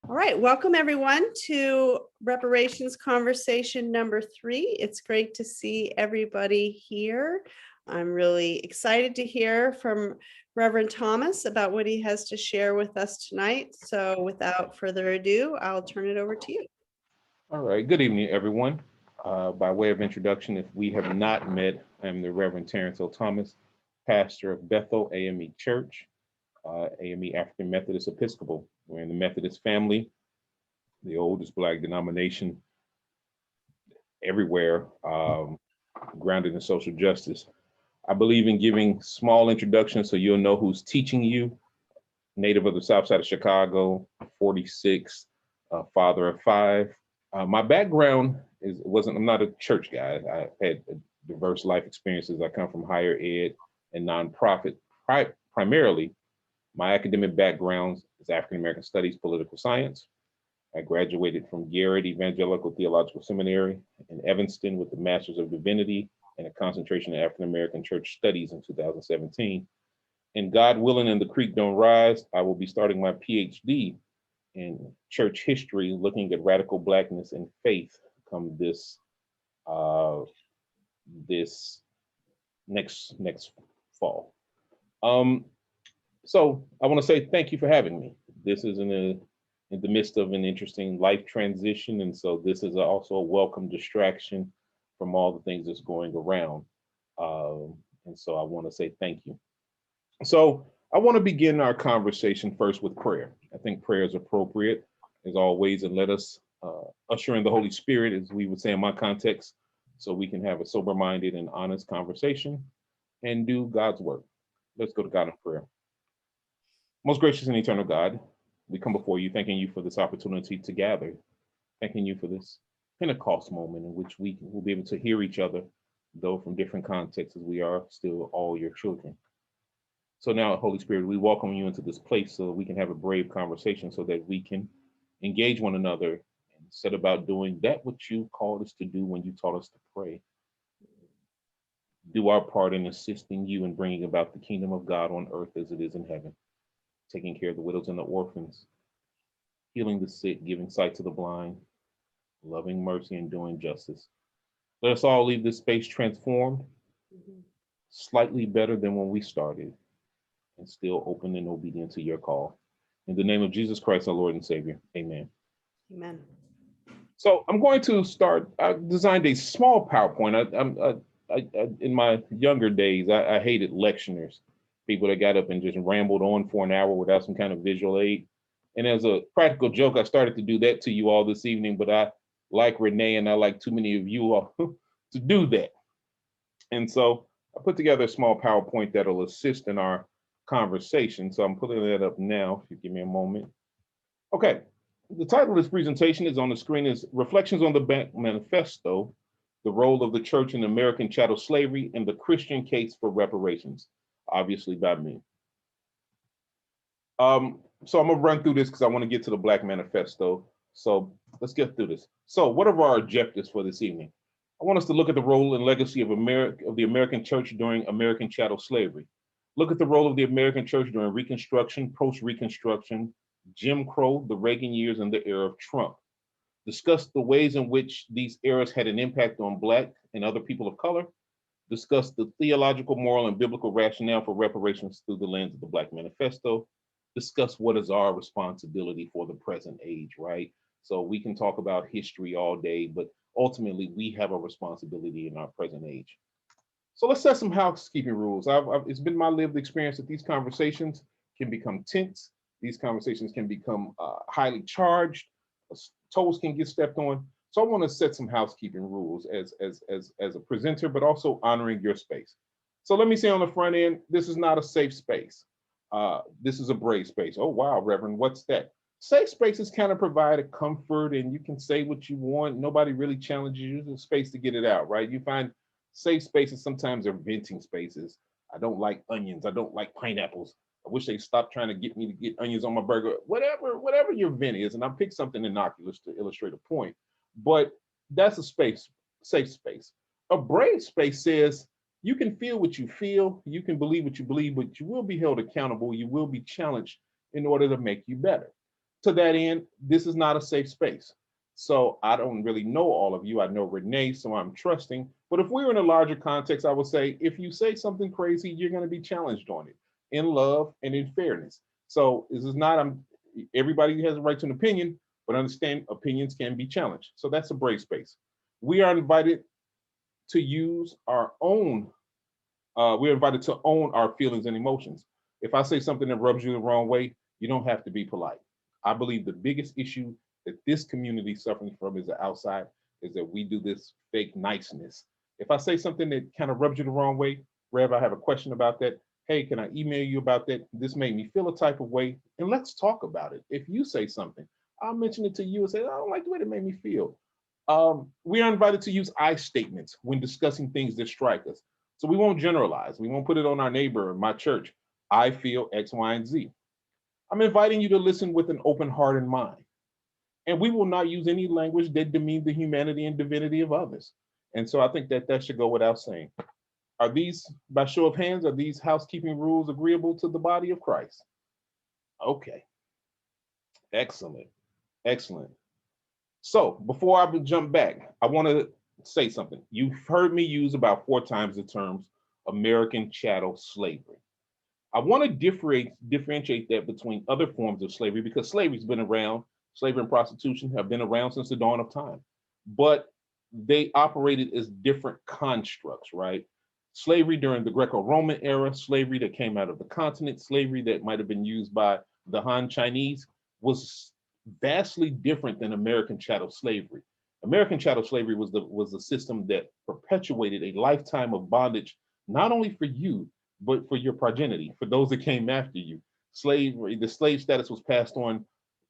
All right, welcome everyone to Reparations Conversation number 3. It's great to see everybody here. I'm really excited to hear from Reverend Thomas about what he has to share with us tonight. So without further ado, I'll turn it over to you. All right, good evening, everyone. By way of introduction, if we have not met, I'm the Reverend Terrance L. Thomas, pastor of Bethel AME Church, AME African Methodist Episcopal. We're in the Methodist family, the oldest Black denomination everywhere, grounded in social justice. I believe in giving small introductions so you'll know who's teaching you. Native of the South Side of Chicago, 46, father of 5. My background I'm not a church guy. I had diverse life experiences. I come from higher ed and nonprofit. Primarily, my academic background is African American Studies, Political Science. I graduated from Garrett Evangelical Theological Seminary in Evanston with a Master's of Divinity and a concentration in African American Church Studies in 2017. And God willing, and the creek don't rise, I will be starting my PhD in church history, looking at radical Blackness and faith come this next fall. So I want to say thank you for having me. This is in the midst of an interesting life transition, and so this is also a welcome distraction from all the things that's going around. And so I want to say thank you. So I want to begin our conversation first with prayer. I think prayer is appropriate as always, and let us usher in the Holy Spirit, as we would say in my context, so we can have a sober-minded and honest conversation and do God's work. Let's go to God in prayer. Most gracious and eternal God, we come before you, thanking you for this opportunity to gather, thanking you for this Pentecost moment in which we will be able to hear each other, though from different contexts, as we are still all your children. So now, Holy Spirit, we welcome you into this place so that we can have a brave conversation, so that we can engage one another and set about doing that which you called us to do when you taught us to pray. Do our part in assisting you in bringing about the kingdom of God on earth as it is in heaven, taking care of the widows and the orphans, healing the sick, giving sight to the blind, loving mercy and doing justice. Let us all leave this space transformed, slightly better than when we started, and still open and obedient to your call. In the name of Jesus Christ, our Lord and Savior, amen. Amen. So I'm going to start. I designed a small PowerPoint. In my younger days, I hated lectioners, people that got up and just rambled on for an hour without some kind of visual aid. And as a practical joke, I started to do that to you all this evening, but I like Renee and I like too many of you all to do that. And so I put together a small PowerPoint that'll assist in our conversation. So I'm putting that up now, if you give me a moment. Okay, the title of this presentation is on the screen, is Reflections on the Black Manifesto, the Role of the Church in American Chattel Slavery and the Christian Case for Reparations, obviously by me. So I'm gonna run through this because I want to get to the Black Manifesto. So let's get through this. So what are our objectives for this evening? I want us to look at the role and legacy of the American church during American chattel slavery. Look at the role of the American church during Reconstruction, post-Reconstruction, Jim Crow, the Reagan years, and the era of Trump. Discuss the ways in which these eras had an impact on Black and other people of color. Discuss the theological, moral, and biblical rationale for reparations through the lens of the Black Manifesto. Discuss what is our responsibility for the present age, right? So we can talk about history all day, but ultimately we have a responsibility in our present age. So let's set some housekeeping rules. It's been my lived experience that these conversations can become tense. These conversations can become highly charged. Toes can get stepped on. So I want to set some housekeeping rules as a presenter, but also honoring your space. So let me say on the front end, this is not a safe space. This is a brave space. Oh, wow, Reverend, what's that? Safe spaces kind of provide a comfort and you can say what you want. Nobody really challenges you. There's a space to get it out, right? You find safe spaces sometimes are venting spaces. I don't like onions. I don't like pineapples. I wish they stopped trying to get me to get onions on my burger. Whatever your vent is, and I picked something innocuous to illustrate a point, but that's a space, safe space. A brave space says you can feel what you feel, you can believe what you believe, but you will be held accountable. You will be challenged in order to make you better. To that end, this is not a safe space. So I don't really know all of you. I know Renee, so I'm trusting. But if we were in a larger context, I would say if you say something crazy, you're going to be challenged on it in love and in fairness. So this is not, everybody has a right to an opinion, but understand opinions can be challenged. So that's a brave space. We are invited to use our own, we're invited to own our feelings and emotions. If I say something that rubs you the wrong way, you don't have to be polite. I believe the biggest issue that this community is suffering from is the outside, is that we do this fake niceness. If I say something that kind of rubs you the wrong way, Rev, I have a question about that. Hey, can I email you about that? This made me feel a type of way, and let's talk about it. If you say something, I'll mention it to you and say, I don't like the way it made me feel. We are invited to use I statements when discussing things that strike us. So we won't generalize. We won't put it on our neighbor or my church. I feel X, Y, and Z. I'm inviting you to listen with an open heart and mind. And we will not use any language that demeans the humanity and divinity of others. And so I think that that should go without saying. Are these, by show of hands, are these housekeeping rules agreeable to the body of Christ? Okay. Excellent. Excellent. So before I jump back, I want to say something. You've heard me use about 4 times the terms American chattel slavery. I want to differentiate that between other forms of slavery because slavery's been around. Slavery and prostitution have been around since the dawn of time, but they operated as different constructs, right? Slavery during the Greco-Roman era, slavery that came out of the continent, slavery that might have been used by the Han Chinese was vastly different than American chattel slavery. American chattel slavery was the system that perpetuated a lifetime of bondage, not only for you, but for your progeny, for those that came after you. Slavery, the slave status was passed on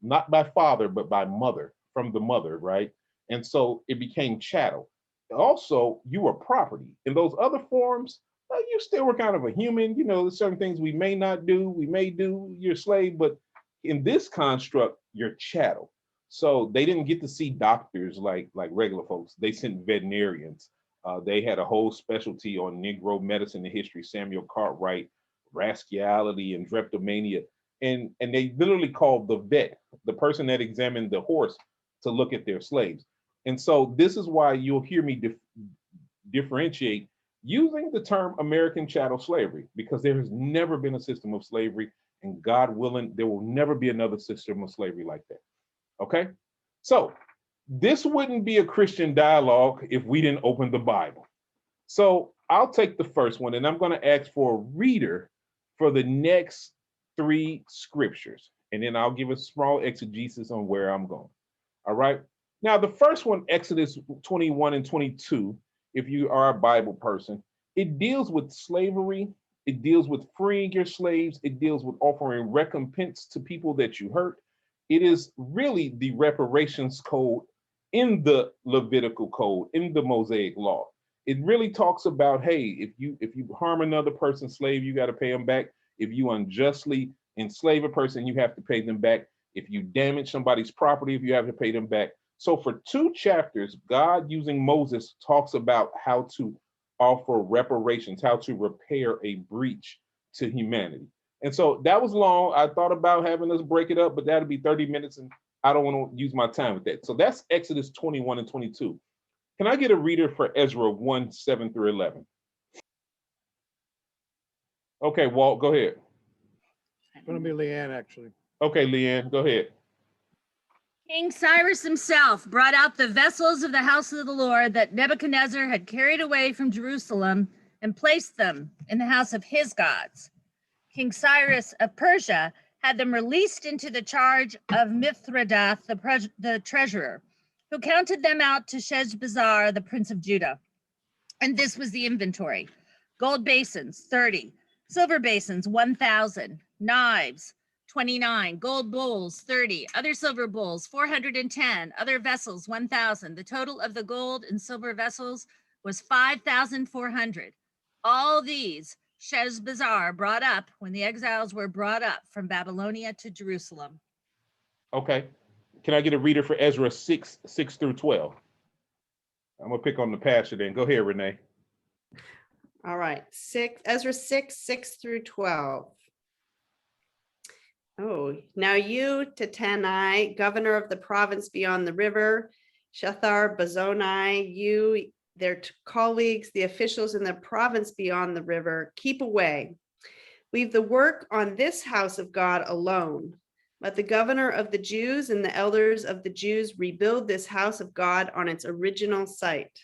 not by father, but by mother, from the mother, right? And so it became chattel. Also, you were property. In those other forms, you still were kind of a human. You know, there's certain things we may not do, we may do, you're a slave, but in this construct, you're chattel. So they didn't get to see doctors like regular folks. They sent veterinarians. They had a whole specialty on Negro medicine and history, Samuel Cartwright, rascality and drapetomania. And they literally called the vet, the person that examined the horse, to look at their slaves. And so this is why you'll hear me differentiate using the term American chattel slavery, because there has never been a system of slavery, and God willing, there will never be another system of slavery like that. Okay? So this wouldn't be a Christian dialogue if we didn't open the Bible. So I'll take the first one, and I'm going to ask for a reader for the next 3 scriptures, and then I'll give a small exegesis on where I'm going. All right. Now, the first one, Exodus 21 and 22, if you are a Bible person, it deals with slavery. It deals with freeing your slaves. It deals with offering recompense to people that you hurt. It is really the reparations code in the Levitical code, in the Mosaic law. It really talks about, hey, if you harm another person's slave, you got to pay them back. If you unjustly enslave a person, you have to pay them back. If you damage somebody's property, if you have to pay them back. So for 2 chapters, God using Moses talks about how to offer reparations, how to repair a breach to humanity. And so that was long. I thought about having us break it up, but that'll be 30 minutes and I don't want to use my time with that. So that's Exodus 21 and 22. Can I get a reader for Ezra 1, 7 through 11? Okay, Walt, go ahead. It's going to be Leanne, actually. Okay, Leanne, go ahead. King Cyrus himself brought out the vessels of the house of the Lord that Nebuchadnezzar had carried away from Jerusalem and placed them in the house of his gods. King Cyrus of Persia had them released into the charge of Mithridath, the treasurer, who counted them out to Sheshbazzar, the prince of Judah. And this was the inventory: gold basins, 30, silver basins, 1,000, knives, 29, gold bowls, 30, other silver bowls, 410, other vessels, 1,000. The total of the gold and silver vessels was 5,400. All these Sheshbazzar brought up when the exiles were brought up from Babylonia to Jerusalem. Okay. Can I get a reader for Ezra 6, 6 through 12? I'm going to pick on the pastor then. Go ahead, Renee. All right, Ezra 6, 6 through 12. Oh, now you, Tatanai, governor of the province beyond the river, Shathar Bazonai, you, their colleagues, the officials in the province beyond the river, keep away. Leave the work on this house of God alone. Let the governor of the Jews and the elders of the Jews rebuild this house of God on its original site.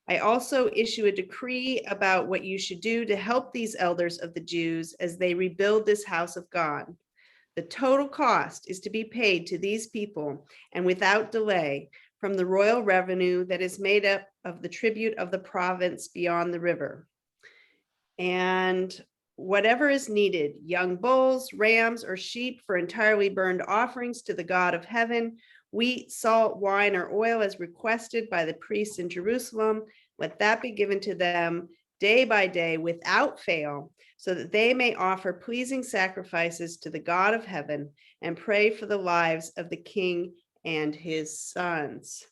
I also issue a decree about what you should do to help these elders of the Jews as they rebuild this house of God. The total cost is to be paid to these people and without delay from the royal revenue that is made up of the tribute of the province beyond the river. And whatever is needed, young bulls, rams, or sheep for entirely burned offerings to the God of heaven, wheat, salt, wine, or oil as requested by the priests in Jerusalem, let that be given to them day by day without fail, so that they may offer pleasing sacrifices to the God of heaven and pray for the lives of the king and his sons.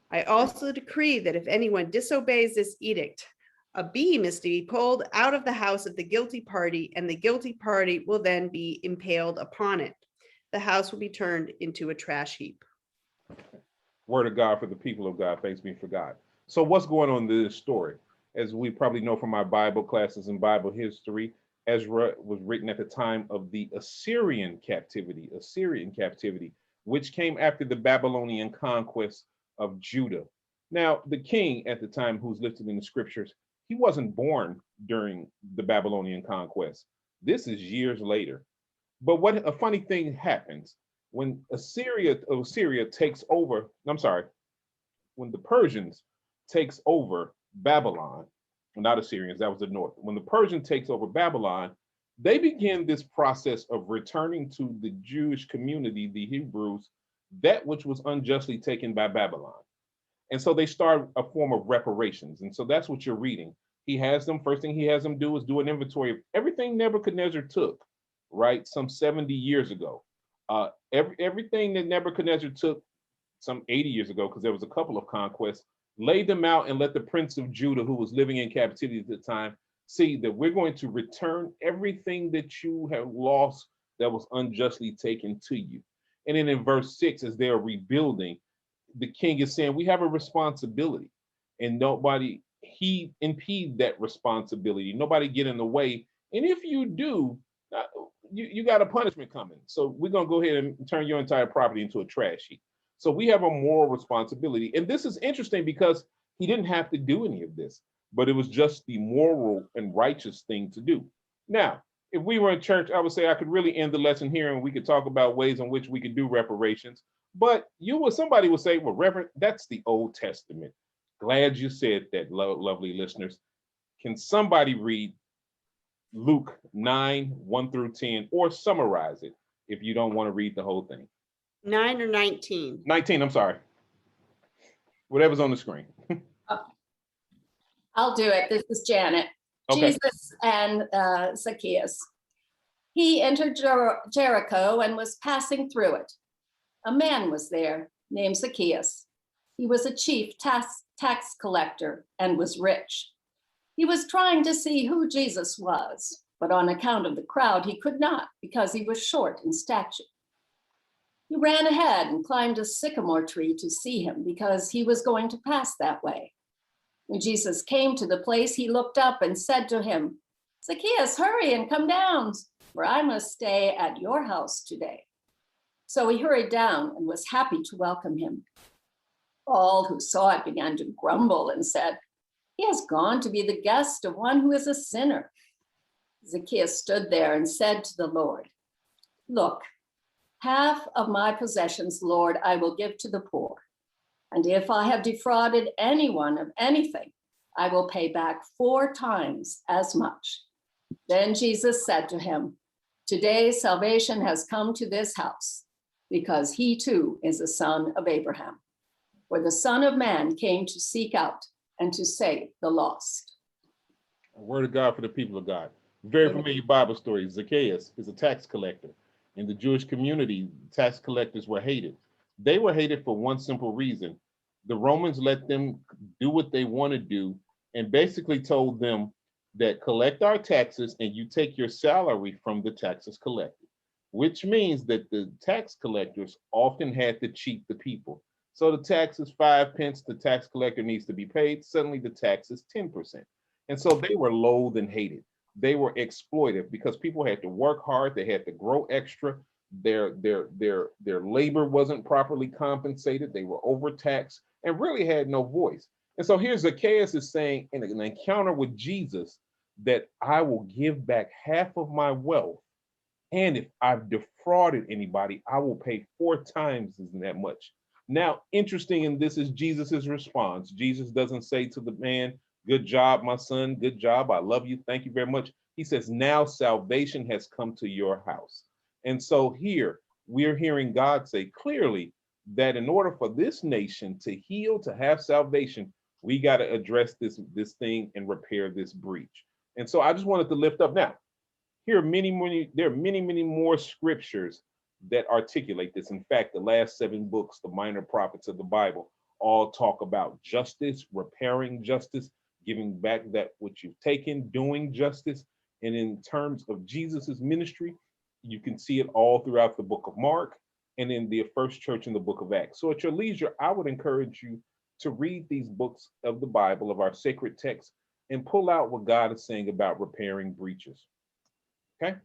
I also decree that if anyone disobeys this edict, a beam is to be pulled out of the house of the guilty party, and the guilty party will then be impaled upon it. The house will be turned into a trash heap. Word of God for the people of God. Thanks be for God. So what's going on in this story? As we probably know from our Bible classes and Bible history, Ezra was written at the time of the Assyrian captivity, which came after the Babylonian conquest of Judah. Now, the king at the time who's listed in the scriptures, he wasn't born during the Babylonian conquest. This is years later. But what a funny thing happens when Assyria takes over, when the Persians takes over Babylon, not Assyrians, that was the north. When the Persian takes over Babylon, they begin this process of returning to the Jewish community, the Hebrews, that which was unjustly taken by Babylon. And so they start a form of reparations. And so that's what you're reading. First thing he has them do is do an inventory of everything Nebuchadnezzar took, right? Some 70 years ago. Everything that Nebuchadnezzar took some 80 years ago, because there was a couple of conquests, laid them out and let the prince of Judah, who was living in captivity at the time, see that we're going to return everything that you have lost that was unjustly taken to you. And then in verse 6, as they're rebuilding, the king is saying we have a responsibility, and nobody impede that responsibility. Nobody get in the way. And if you do, you got a punishment coming. So we're going to go ahead and turn your entire property into a trash heap. So we have a moral responsibility. And this is interesting because he didn't have to do any of this, but it was just the moral and righteous thing to do. Now, if we were in church, I would say I could really end the lesson here and we could talk about ways in which we could do reparations. But somebody would say, well, Reverend, that's the Old Testament. Glad you said that, lovely listeners. Can somebody read Luke 9:1-10, or summarize it if you don't want to read the whole thing? 9 or 19? 19, I'm sorry. Whatever's on the screen. I'll do it. This is Janet. Okay. Jesus and Zacchaeus. He entered Jericho and was passing through it. A man was there named Zacchaeus. He was a chief tax collector and was rich. He was trying to see who Jesus was, but on account of the crowd, he could not because he was short in stature. He ran ahead and climbed a sycamore tree to see him because he was going to pass that way. When Jesus came to the place, he looked up and said to him, Zacchaeus, hurry and come down, for I must stay at your house today. So he hurried down and was happy to welcome him. All who saw it began to grumble and said, he has gone to be the guest of one who is a sinner. Zacchaeus stood there and said to the Lord, look, half of my possessions, Lord, I will give to the poor. And if I have defrauded anyone of anything, I will pay back 4 times as much. Then Jesus said to him, today salvation has come to this house, because he too is a son of Abraham. For the Son of Man came to seek out and to save the lost. A word of God for the people of God. Very familiar Bible story. Zacchaeus is a tax collector. In the Jewish community, tax collectors were hated. They were hated for one simple reason. The Romans let them do what they want to do and basically told them that collect our taxes and you take your salary from the taxes collected. which means that the tax collectors often had to cheat the people. So the tax is 5 pence, the tax collector needs to be paid. Suddenly the tax is 10%. And so they were loathed and hated. They were exploitive because people had to work hard, they had to grow extra. Their labor wasn't properly compensated, they were overtaxed and really had no voice. And so here's Zacchaeus is saying in an encounter with Jesus that I will give back half of my wealth. And if I've defrauded anybody, I will pay 4 times as that much. Now, interesting in this is Jesus's response. Jesus doesn't say to the man, good job, my son, good job, I love you, thank you very much. He says, now salvation has come to your house. And so here we're hearing God say clearly that in order for this nation to heal, to have salvation, we got to address this thing and repair this breach. And so I just wanted to lift up now. There are many more scriptures that articulate this. In fact, the last 7 books, the minor prophets of the Bible, all talk about justice, repairing justice, giving back that which you've taken, doing justice. And in terms of Jesus's ministry, you can see it all throughout the book of Mark and in the first church in the book of Acts. So at your leisure, I would encourage you to read these books of the Bible, of our sacred text, and pull out what God is saying about repairing breaches. Okay,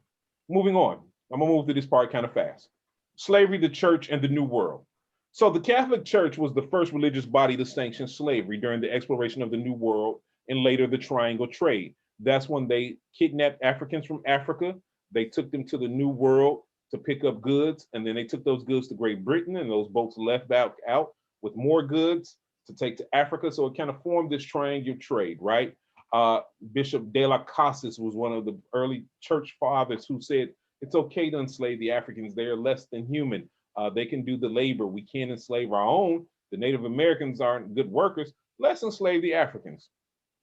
moving on. I'm gonna move to this part kind of fast. Slavery, the church, and the New World. So the Catholic Church was the first religious body to sanction slavery during the exploration of the New World and later the Triangle Trade. That's when they kidnapped Africans from Africa. They took them to the New World to pick up goods, and then they took those goods to Great Britain, and those boats left out with more goods to take to Africa. So it kind of formed this triangular trade, right? Bishop de la Casas was one of the early church fathers who said, it's okay to enslave the Africans. They are less than human. They can do the labor. We can't enslave our own. The Native Americans aren't good workers. Let's enslave the Africans.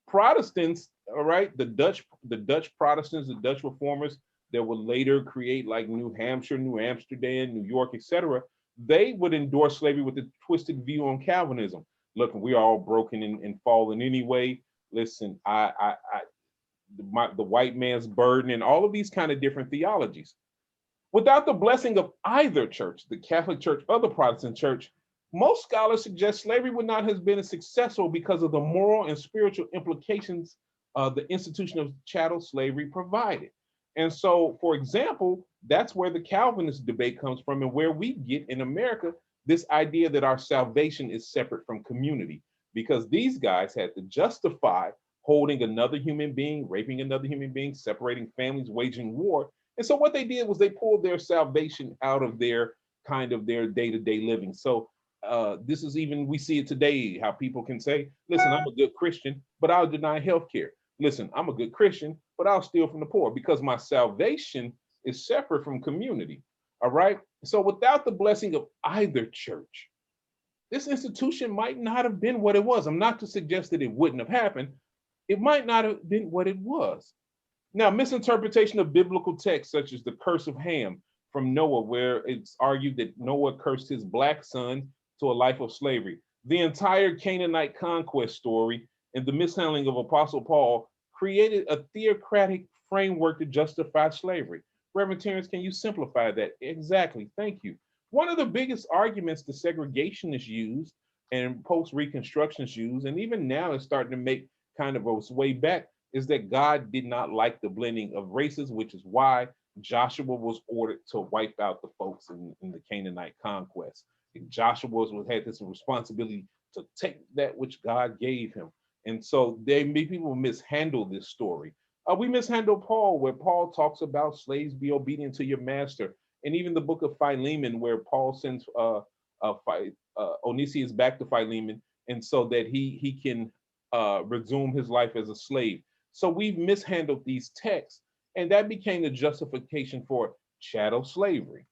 Protestants, all right, the Dutch Protestants, the Dutch reformers that would later create like New Hampshire, New Amsterdam, New York, etc., they would endorse slavery with a twisted view on Calvinism. Look, we're all broken and fallen anyway. Listen, the white man's burden and all of these kind of different theologies. Without the blessing of either church, the Catholic Church or the Protestant Church, most scholars suggest slavery would not have been as successful because of the moral and spiritual implications the institution of chattel slavery provided. And so, for example, that's where the Calvinist debate comes from and where we get in America this idea that our salvation is separate from community, because these guys had to justify holding another human being, raping another human being, separating families, waging war. And so what they did was they pulled their salvation out of their day-to-day living. So this is even, we see it today, how people can say, listen, I'm a good Christian, but I'll deny healthcare. Listen, I'm a good Christian, but I'll steal from the poor because my salvation is separate from community. All right. So without the blessing of either church, this institution might not have been what it was. I'm not to suggest that it wouldn't have happened. It might not have been what it was. Now, misinterpretation of biblical texts, such as the curse of Ham from Noah, where it's argued that Noah cursed his black son to a life of slavery. The entire Canaanite conquest story and the mishandling of Apostle Paul created a theocratic framework to justify slavery. Reverend Terrance, can you simplify that? Exactly, thank you. One of the biggest arguments the segregationists used and post-Reconstructionists used, and even now it's starting to make kind of its way back, is that God did not like the blending of races, which is why Joshua was ordered to wipe out the folks in the Canaanite conquest. And Joshua had this responsibility to take that which God gave him. And so people mishandle this story. We mishandle Paul, where Paul talks about slaves be obedient to your master. And even the book of Philemon, where Paul sends Onesius back to Philemon, and so that he can resume his life as a slave. So we've mishandled these texts, and that became the justification for chattel slavery.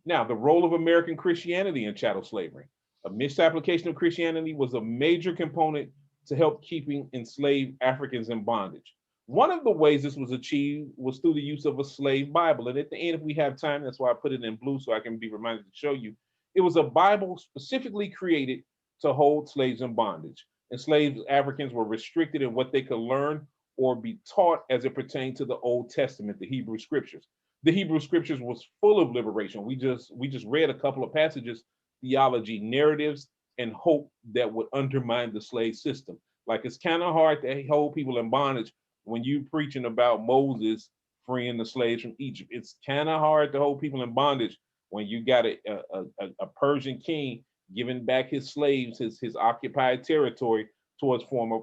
Now, the role of American Christianity in chattel slavery. A misapplication of Christianity was a major component to help keeping enslaved Africans in bondage. One of the ways this was achieved was through the use of a slave Bible. And at the end, if we have time, that's why I put it in blue so I can be reminded to show you. It was a Bible specifically created to hold slaves in bondage. Enslaved Africans were restricted in what they could learn or be taught as it pertained to the Old Testament, the Hebrew scriptures. The Hebrew scriptures was full of liberation. We just read a couple of passages, theology, narratives, and hope that would undermine the slave system. Like, it's kind of hard to hold people in bondage when you preaching about Moses freeing the slaves from Egypt. It's kind of hard to hold people in bondage when you got a Persian king giving back his slaves, his occupied territory towards former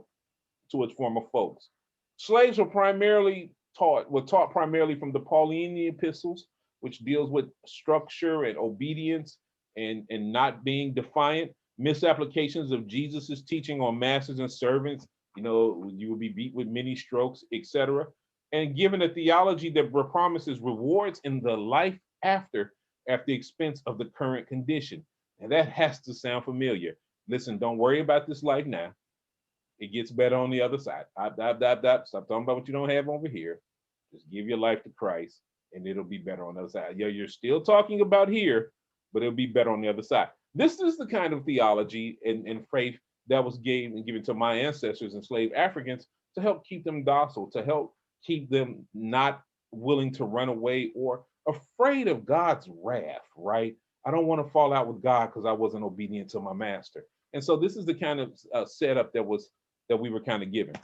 folks. Slaves were taught primarily from the Pauline epistles, which deals with structure and obedience and not being defiant. Misapplications of Jesus's teaching on masters and servants, you will be beat with many strokes, etc. And given a theology that promises rewards in the life after, at the expense of the current condition. And that has to sound familiar. Listen, don't worry about this life now. It gets better on the other side. Stop talking about what you don't have over here. Just give your life to Christ and it'll be better on the other side. Yeah, you're still talking about here, but it'll be better on the other side. This is the kind of theology and faith that was given to my ancestors, enslaved Africans, to help keep them docile, to help keep them not willing to run away or afraid of God's wrath, right? I don't want to fall out with God because I wasn't obedient to my master. And so this is the kind of setup that we were kind of given.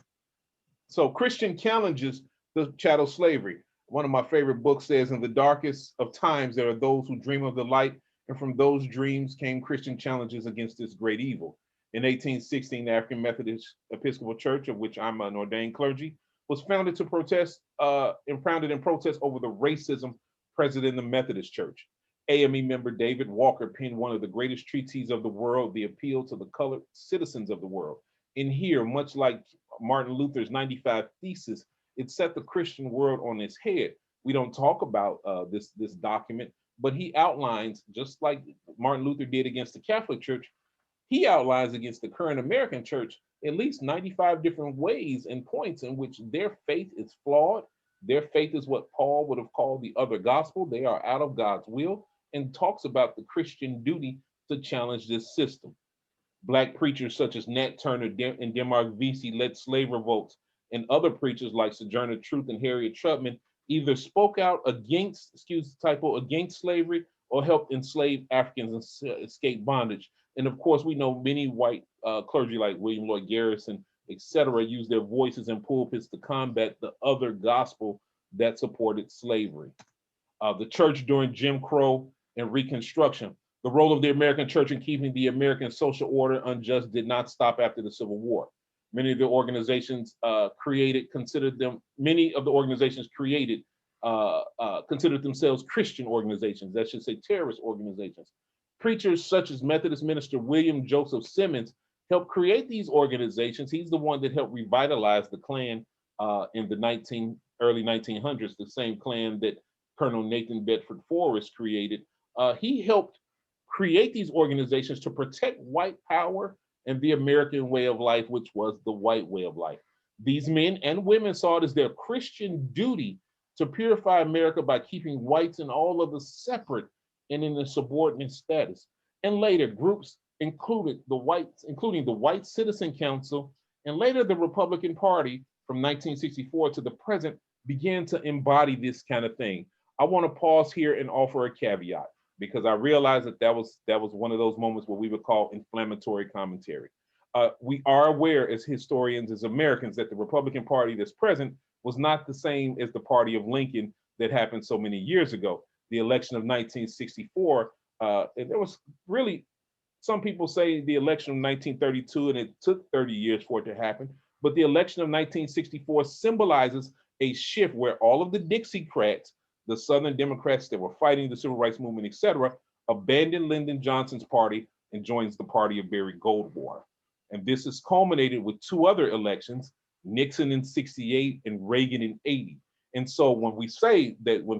So Christian challenges the chattel slavery. One of my favorite books says, in the darkest of times, there are those who dream of the light, and from those dreams came Christian challenges against this great evil. In 1816, the African Methodist Episcopal Church, of which I'm an ordained clergy, was founded to protest, founded in protest over the racism present in the Methodist Church. AME member David Walker penned one of the greatest treatises of the world, The Appeal to the Colored Citizens of the World. In here, much like Martin Luther's 95 Theses, it set the Christian world on its head. We don't talk about this document, but he outlines, just like Martin Luther did against the Catholic Church, he outlines against the current American church at least 95 different ways and points in which their faith is flawed. Their faith is what Paul would have called the other gospel. They are out of God's will, and talks about the Christian duty to challenge this system. Black preachers such as Nat Turner and Denmark Vesey led slave revolts, and other preachers like Sojourner Truth and Harriet Tubman either spoke out against, against slavery, or helped enslaved Africans escape bondage. And of course, we know many white clergy like William Lloyd Garrison, etc., used their voices in pulpits to combat the other gospel that supported slavery. The church during Jim Crow and Reconstruction. The role of the American church in keeping the American social order unjust did not stop after the Civil War. Many of the organizations considered themselves Christian organizations, that should say terrorist organizations. Preachers such as Methodist minister William Joseph Simmons helped create these organizations. He's the one that helped revitalize the Klan in the early 1900s, the same Klan that Colonel Nathan Bedford Forrest created. He helped create these organizations to protect white power and the American way of life, which was the white way of life. These men and women saw it as their Christian duty to purify America by keeping whites and all others separate and in a subordinate status. And later, groups including the White Citizen Council, and later the Republican Party from 1964 to the present began to embody this kind of thing. I want to pause here and offer a caveat, because I realized that was one of those moments where we would call inflammatory commentary. We are aware as historians, as Americans, that the Republican Party that's present was not the same as the party of Lincoln that happened so many years ago. The election of 1964, and there was really, some people say the election of 1932, and it took 30 years for it to happen, but the election of 1964 symbolizes a shift where all of the Dixiecrats, the Southern Democrats that were fighting the Civil Rights Movement, etc., abandoned Lyndon Johnson's party and joins the party of Barry Goldwater. And this is culminated with two other elections, Nixon in 68 and Reagan in 80. And so when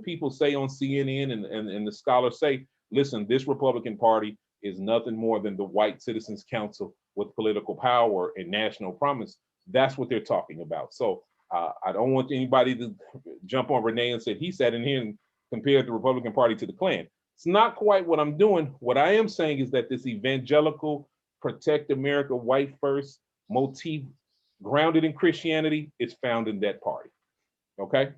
people say on CNN and the scholars say, listen, this Republican Party is nothing more than the White Citizens Council with political power and national promise, that's what they're talking about. So I don't want anybody to jump on Renee and say he sat in here and compared the Republican Party to the Klan. It's not quite what I'm doing. What I am saying is that this evangelical, protect America, white first motif grounded in Christianity is found in that party. Okay.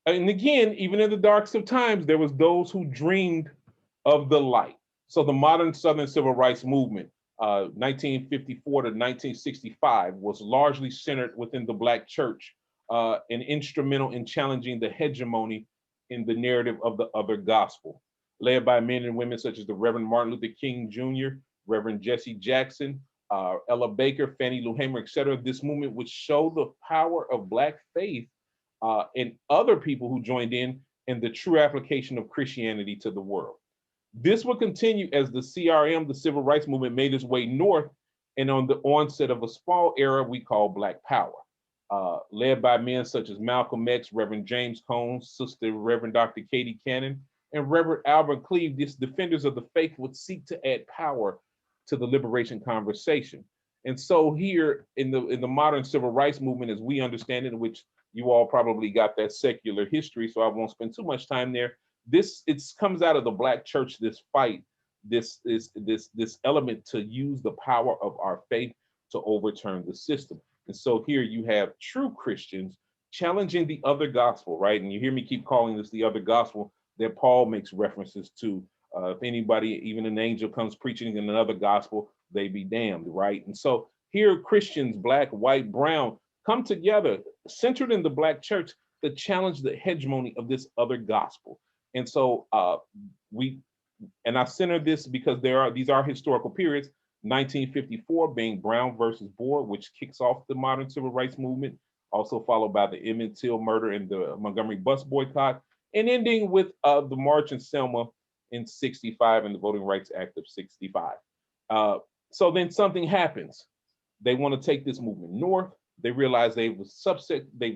And again, even in the darkest of times, there was those who dreamed of the light. So the modern Southern Civil Rights Movement, 1954 to 1965, was largely centered within the Black church and instrumental in challenging the hegemony in the narrative of the other gospel. Led by men and women such as the Reverend Martin Luther King Jr., Reverend Jesse Jackson, Ella Baker, Fannie Lou Hamer, et cetera, this movement would show the power of Black faith and other people who joined in the true application of Christianity to the world. This would continue as the CRM, the Civil Rights Movement, made its way north and on the onset of a small era we call Black Power, led by men such as Malcolm X, Reverend James Cone, Sister Reverend Dr. Katie Cannon, and Reverend Albert Cleave. These defenders of the faith would seek to add power to the liberation conversation. And so here in the modern civil rights movement, as we understand it, in which you all probably got that secular history, so I won't spend too much time there. It comes out of the Black church, this fight, this element to use the power of our faith to overturn the system. And so here you have true Christians challenging the other gospel, right? And you hear me keep calling this the other gospel that Paul makes references to. If anybody, even an angel, comes preaching in another gospel, they be damned, right? And so here Christians, Black, white, brown, come together, centered in the Black church, to challenge the hegemony of this other gospel. And so I center this because these are historical periods. 1954 being Brown versus Board, which kicks off the modern civil rights movement, also followed by the Emmett Till murder and the Montgomery bus boycott, and ending with the March in Selma in 65 and the Voting Rights Act of 65. So then something happens. They want to take this movement north. They realize they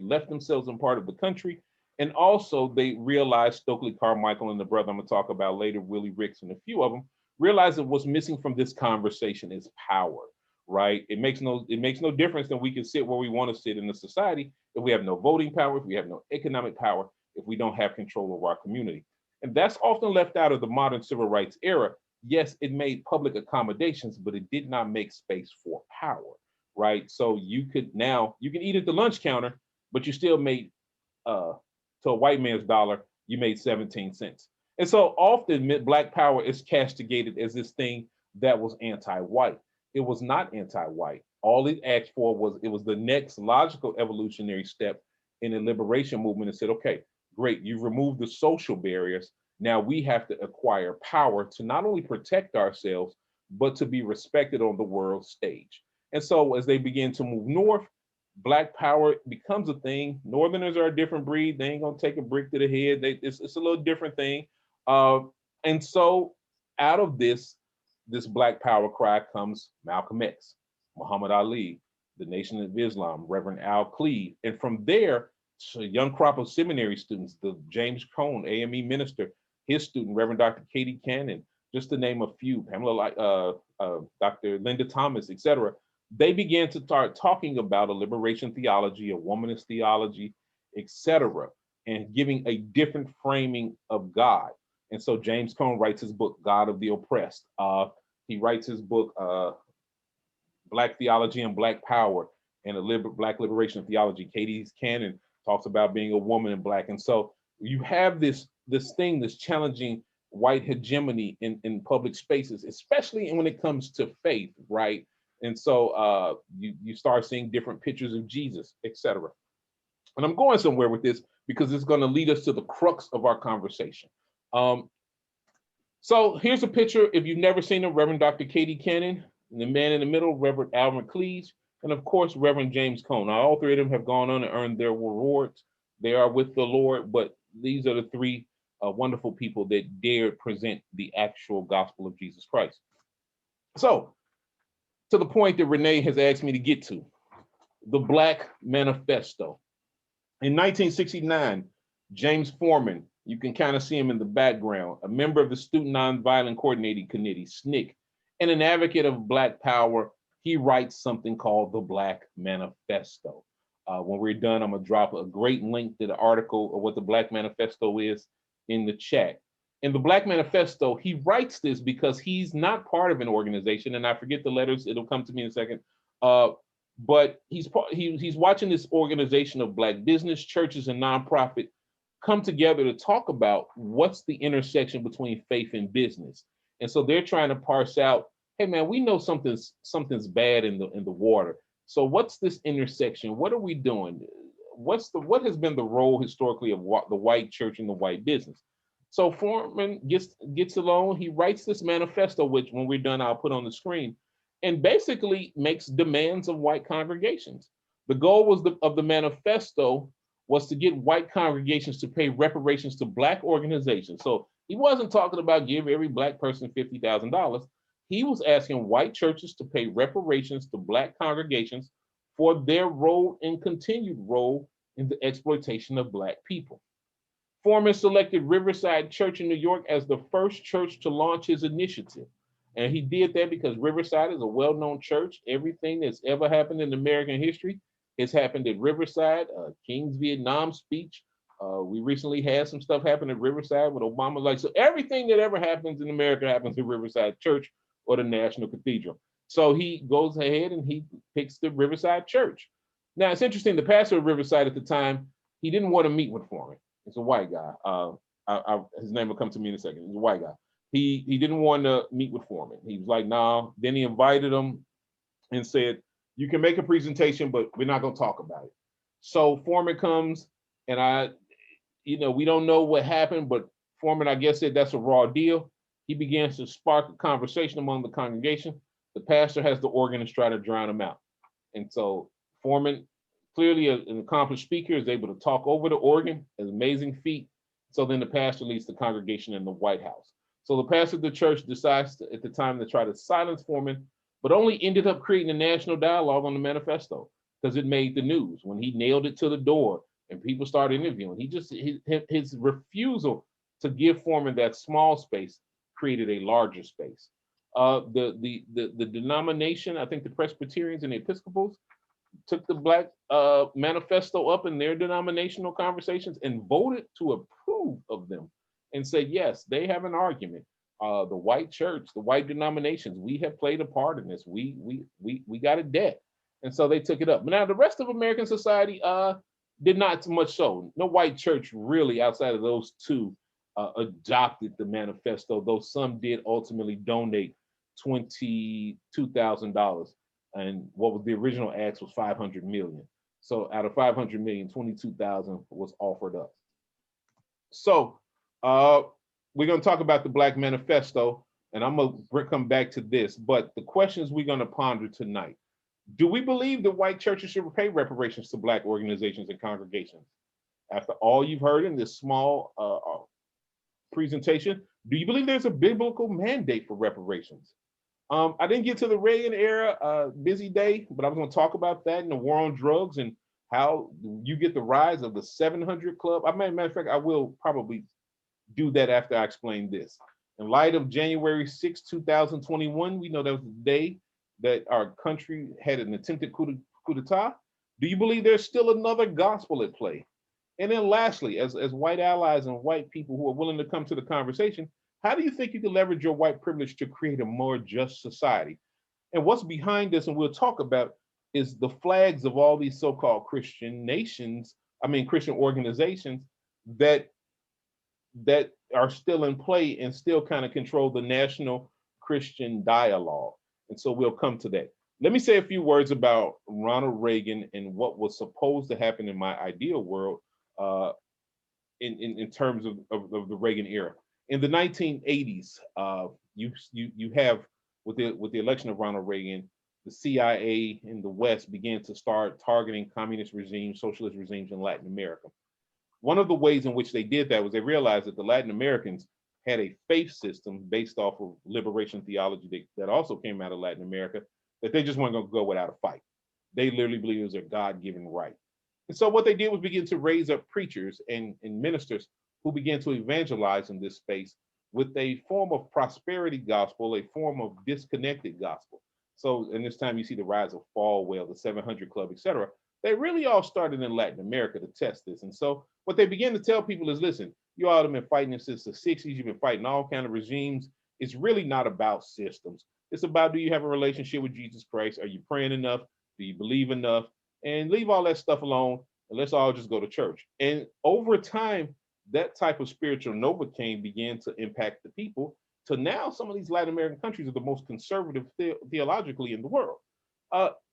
left themselves in part of the country. And also they realized Stokely Carmichael and the brother I'm gonna talk about later, Willie Ricks and a few of them, realized that what's missing from this conversation is power, right? It makes no difference that we can sit where we want to sit in the society if we have no voting power, if we have no economic power, if we don't have control of our community. And that's often left out of the modern civil rights era. Yes, it made public accommodations, but it did not make space for power, right? So you can eat at the lunch counter, but you still made, to a white man's dollar, you made 17 cents. And so often Black power is castigated as this thing that was anti-white. It was not anti-white. All it asked for was the next logical evolutionary step in the liberation movement and said, okay, great, you've removed the social barriers. Now we have to acquire power to not only protect ourselves, but to be respected on the world stage. And so as they begin to move north, Black power becomes a thing. Northerners are a different breed. They ain't gonna take a brick to the head. It's a little different thing. And so out of this Black power cry comes Malcolm X, Muhammad Ali, the Nation of Islam, Reverend Al Cleave. And from there, a young crop of seminary students, the James Cone, AME minister, his student, Reverend Dr. Katie Cannon, just to name a few, Dr. Linda Thomas, et cetera, they began to start talking about a liberation theology, a womanist theology, et cetera, and giving a different framing of God. And so James Cone writes his book, God of the Oppressed. He writes his book, Black Theology and Black Power, and Black Liberation Theology. Katie Cannon talks about being a woman in Black. And so you have this thing that's challenging white hegemony in public spaces, especially when it comes to faith, right? And so you start seeing different pictures of Jesus, et cetera. And I'm going somewhere with this because it's going to lead us to the crux of our conversation. So here's a picture, if you've never seen it, Reverend Dr. Katie Cannon, and the man in the middle, Reverend Albert Cleave, and of course, Reverend James Cone. Now, all three of them have gone on and earned their rewards. They are with the Lord, but these are the three wonderful people that dared present the actual gospel of Jesus Christ. So, to the point that Renee has asked me to get to, the Black Manifesto. In 1969, James Foreman, you can kind of see him in the background, a member of the Student Nonviolent Coordinating Committee, SNCC, and an advocate of Black power, he writes something called the Black Manifesto. When we're done, I'm gonna drop a great link to the article of what the Black Manifesto is in the chat. In the Black Manifesto, he writes this because he's not part of an organization, and I forget the letters, it'll come to me in a second, but he's watching this organization of Black business, churches, and nonprofit come together to talk about what's the intersection between faith and business. And so they're trying to parse out, hey man, we know something's bad in the water. So what's this intersection? What are we doing? What has been the role historically of the white church and the white business? So Foreman gets along, he writes this manifesto, which when we're done, I'll put on the screen, and basically makes demands of white congregations. The goal of the manifesto was to get white congregations to pay reparations to Black organizations. So he wasn't talking about give every Black person $50,000. He was asking white churches to pay reparations to Black congregations for their role and continued role in the exploitation of Black people. Foreman selected Riverside Church in New York as the first church to launch his initiative. And he did that because Riverside is a well-known church. Everything that's ever happened in American history has happened at Riverside. King's Vietnam speech. We recently had some stuff happen at Riverside with Obama. So everything that ever happens in America happens at Riverside Church or the National Cathedral. So he goes ahead and he picks the Riverside Church. Now it's interesting, the pastor of Riverside at the time, he didn't want to meet with Foreman. It's a white guy. His name will come to me in a second. He's a white guy. He didn't want to meet with Foreman. He was like, nah. Then he invited him and said, you can make a presentation, but we're not going to talk about it. So Foreman comes and we don't know what happened, but Foreman, I guess, said that's a raw deal. He begins to spark a conversation among the congregation. The pastor has the organist try to drown him out. And so Foreman, clearly an accomplished speaker, is able to talk over the organ, an amazing feat. So then the pastor leads the congregation in the White House. So the pastor of the church decides at the time to try to silence Foreman, but only ended up creating a national dialogue on the manifesto because it made the news when he nailed it to the door and people started interviewing. His refusal to give Foreman that small space created a larger space. The denomination, I think the Presbyterians and the Episcopals, took the Black Manifesto up in their denominational conversations and voted to approve of them and said, yes, they have an argument. The white church, the white denominations, we have played a part in this. We got a debt. And so they took it up. But now the rest of American society did not so much so. No white church really outside of those two adopted the manifesto, though some did ultimately donate $22,000. And what was the original ask was 500 million. So out of 500 million, 22,000 was offered up. So we're going to talk about the Black Manifesto, and I'm going to come back to this. But the questions we're going to ponder tonight: do we believe that white churches should pay reparations to Black organizations and congregations? After all you've heard in this small presentation, do you believe there's a biblical mandate for reparations? I didn't get to the Reagan era, busy day, but I was going to talk about that and the war on drugs and how you get the rise of the 700 Club. Matter of fact, I will probably do that after I explain this. In light of January 6, 2021, we know that was the day that our country had an attempted coup d'etat. Do you believe there's still another gospel at play? And then lastly, as white allies and white people who are willing to come to the conversation, how do you think you can leverage your white privilege to create a more just society? And what's behind this, and we'll talk about, is the flags of all these so-called Christian Christian organizations that are still in play and still kind of control the national Christian dialogue. And so we'll come to that. Let me say a few words about Ronald Reagan and what was supposed to happen in my ideal world in terms of the Reagan era. In the 1980s, you have, with the election of Ronald Reagan, the CIA in the West began to start targeting communist regimes, socialist regimes in Latin America. One of the ways in which they did that was they realized that the Latin Americans had a faith system based off of liberation theology that also came out of Latin America, that they just weren't going to go without a fight. They literally believed it was their God-given right. And so what they did was begin to raise up preachers and ministers who began to evangelize in this space with a form of prosperity gospel, a form of disconnected gospel. So in this time, you see the rise of Falwell, the 700 Club, et cetera. They really all started in Latin America to test this. And so what they began to tell people is, listen, you all have been fighting since the 60s. You've been fighting all kinds of regimes. It's really not about systems. It's about, do you have a relationship with Jesus Christ? Are you praying enough? Do you believe enough? And leave all that stuff alone, and let's all just go to church. And over time, that type of spiritual Novocaine began to impact the people. To now, some of these Latin American countries are the most conservative theologically in the world.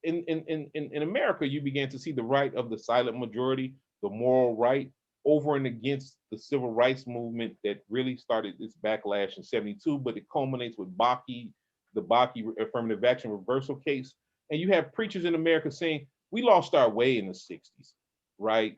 In America, you began to see the right of the silent majority, the moral right, over and against the civil rights movement that really started its backlash in '72, but it culminates with the Bakke affirmative action reversal case. And you have preachers in America saying, we lost our way in the 60s, right?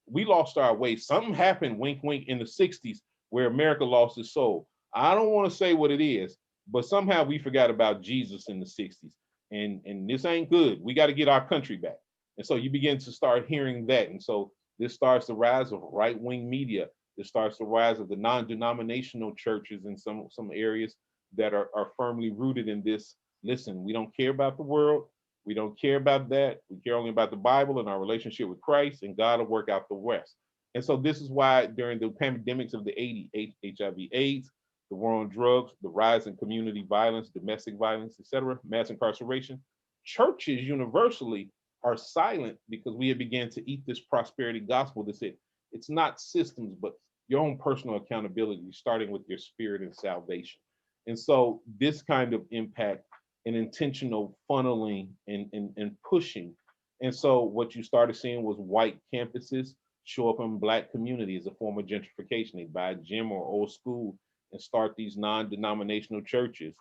We lost our way. Something happened, wink, wink, in the 60s where America lost its soul. I don't want to say what it is, but somehow we forgot about Jesus in the 60s. And this ain't good. We got to get our country back. And so you begin to start hearing that. And so this starts the rise of right-wing media. This starts the rise of the non-denominational churches in some areas that are firmly rooted in this. Listen, we don't care about the world. We don't care about that. We care only about the Bible and our relationship with Christ, and God will work out the rest. And so this is why during the pandemics of the '80s, HIV/AIDS, the war on drugs, the rise in community violence, domestic violence, etc., mass incarceration, churches universally are silent because we have began to eat this prosperity gospel that said it's not systems, but your own personal accountability, starting with your spirit and salvation. And so this kind of impact and intentional funneling and pushing. And so what you started seeing was white campuses show up in Black communities as a form of gentrification. They buy a gym or old school and start these non-denominational churches.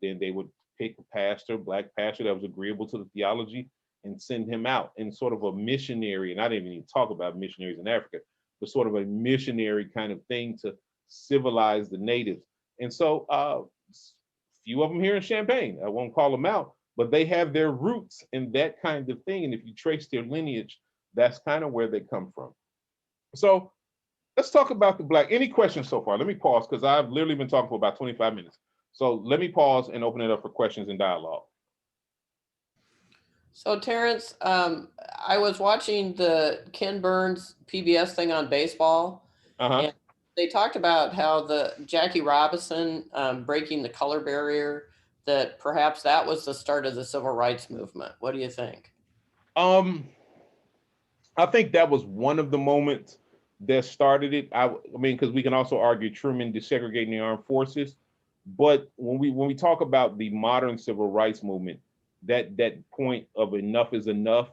Then they would pick a pastor, Black pastor that was agreeable to the theology, and send him out in sort of a missionary, and I didn't even talk about missionaries in Africa, but sort of a missionary kind of thing to civilize the natives. And so few of them here in Champaign, I won't call them out, but they have their roots in that kind of thing. And if you trace their lineage, that's kind of where they come from. So let's talk about the Black. Any questions so far? Let me pause because I've literally been talking for about 25 minutes. So let me pause and open it up for questions and dialogue. So Terrance, I was watching the Ken Burns PBS thing on baseball, and they talked about how the Jackie Robinson breaking the color barrier, that perhaps that was the start of the civil rights movement. What do you think? I think that was one of the moments that started it. I mean, because we can also argue Truman desegregating the armed forces, but when we talk about the modern civil rights movement, that point of enough is enough.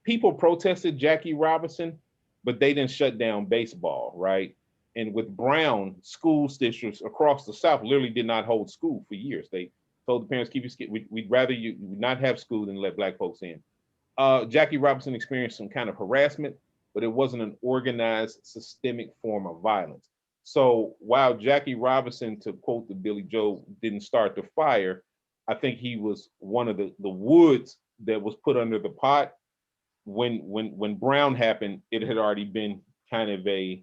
People protested Jackie Robinson, but they didn't shut down baseball, right? And with Brown, school districts across the South literally did not hold school for years. They told the parents, keep your kid, we'd rather you not have school than let Black folks in. Jackie Robinson experienced some kind of harassment, but it wasn't an organized, systemic form of violence. So while Jackie Robinson, to quote the Billy Joe, didn't start the fire, I think he was one of the woods that was put under the pot. When Brown happened, it had already been kind of a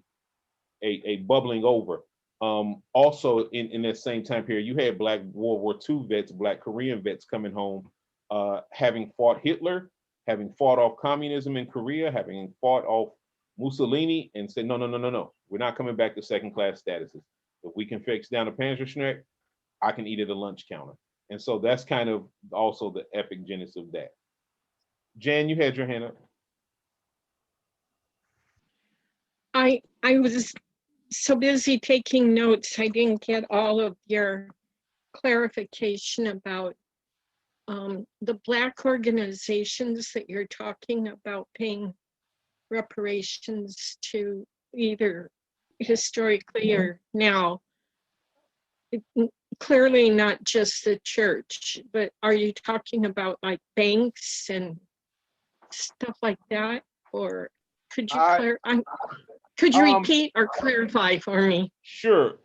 bubbling over. Also in that same time period, you had Black World War II vets, Black Korean vets coming home, having fought Hitler, having fought off communism in Korea, having fought off Mussolini, and said, no, we're not coming back to second-class statuses. If we can fix down a Panzerschreck, I can eat at a lunch counter. And so that's kind of also the epic genesis of that. Jan, you had your hand up. I was so busy taking notes, I didn't get all of your clarification about the Black organizations that you're talking about paying reparations to, either historically or now. Clearly not just the church, but are you talking about like banks and stuff like that? Or could you could you repeat or clarify for me? Sure.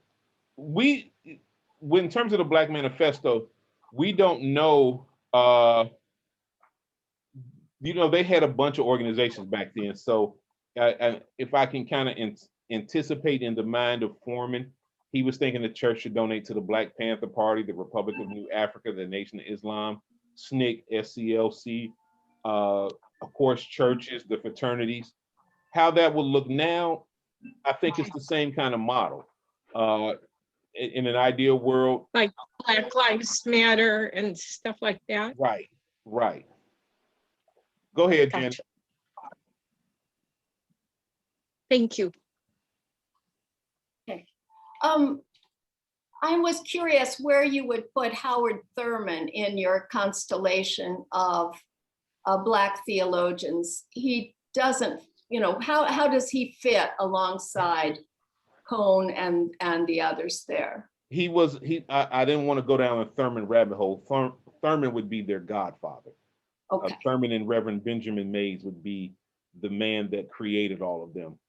In terms of the Black Manifesto, we don't know, they had a bunch of organizations back then. So if I can kind of anticipate in the mind of Foreman, he was thinking the church should donate to the Black Panther Party, the Republic of New Africa, the Nation of Islam, SNCC, SCLC, of course, churches, the fraternities. How that will look now, I think it's the same kind of model. In an ideal world, like Black Lives Matter and stuff like that. Right. Go ahead, Jen. Gotcha. Thank you. I was curious where you would put Howard Thurman in your constellation of Black theologians. He doesn't, how does he fit alongside Cone and the others there? I didn't want to go down a Thurman rabbit hole. Thurman would be their godfather. Okay. Thurman and Reverend Benjamin Mays would be the man that created all of them.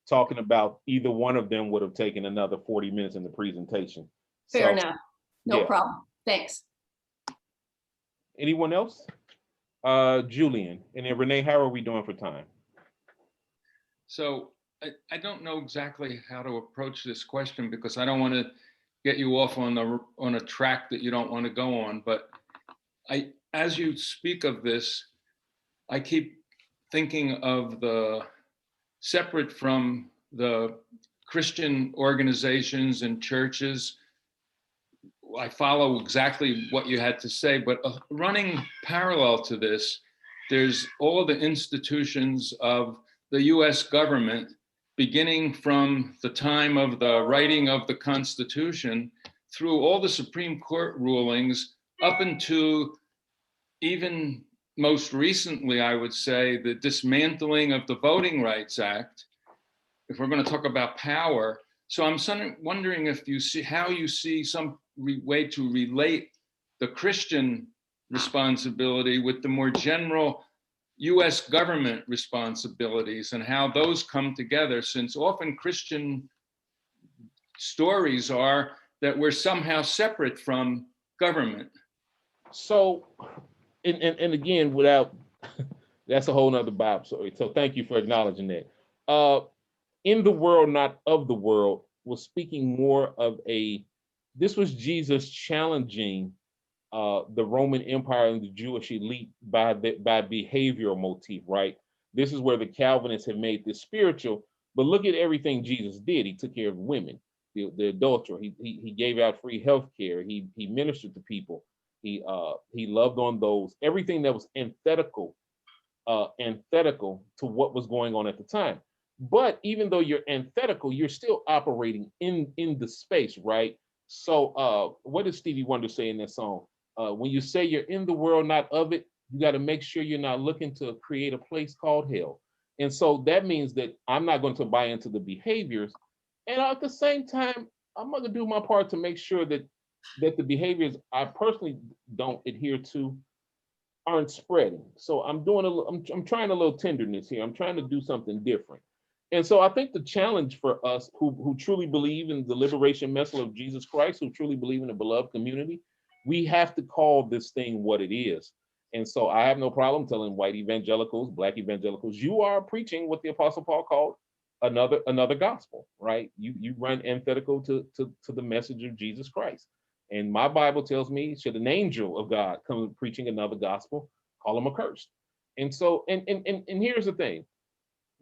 Talking about either one of them would have taken another 40 minutes in the presentation. Fair enough. No yeah. problem. Thanks. Anyone else? Julian, and then Renee, how are we doing for time? So I don't know exactly how to approach this question because I don't want to get you off on a track that you don't want to go on. But as you speak of this, I keep thinking of the separate from the Christian organizations and churches. I follow exactly what you had to say, but running parallel to this, there's all the institutions of the US government, beginning from the time of the writing of the Constitution through all the Supreme Court rulings up into even most recently, I would say, the dismantling of the Voting Rights Act, if we're going to talk about power. So I'm wondering if you see how you see some way to relate the Christian responsibility with the more general US government responsibilities and how those come together, since often Christian stories are that we're somehow separate from government. So, and again, without, that's a whole nother Bible story. So thank you for acknowledging that. In the world, not of the world, was speaking more of this was Jesus challenging the Roman Empire and the Jewish elite by behavioral motif, right? This is where the Calvinists have made this spiritual, but look at everything Jesus did. He took care of women, the adulterer. He gave out free health care. He ministered to people. He loved on those. Everything that was antithetical to what was going on at the time. But even though you're antithetical, you're still operating in the space, right? So what did Stevie Wonder say in that song? When you say you're in the world, not of it, you got to make sure you're not looking to create a place called hell. And so that means that I'm not going to buy into the behaviors. And at the same time, I'm going to do my part to make sure that the behaviors I personally don't adhere to aren't spreading. So I'm trying a little tenderness here. I'm trying to do something different. And so I think the challenge for us who truly believe in the liberation message of Jesus Christ, who truly believe in the beloved community, we have to call this thing what it is. And so I have no problem telling white evangelicals, Black evangelicals, you are preaching what the Apostle Paul called another gospel, right? You run antithetical to the message of Jesus Christ. And my Bible tells me, should an angel of God come preaching another gospel, call him accursed. And so, and here's the thing.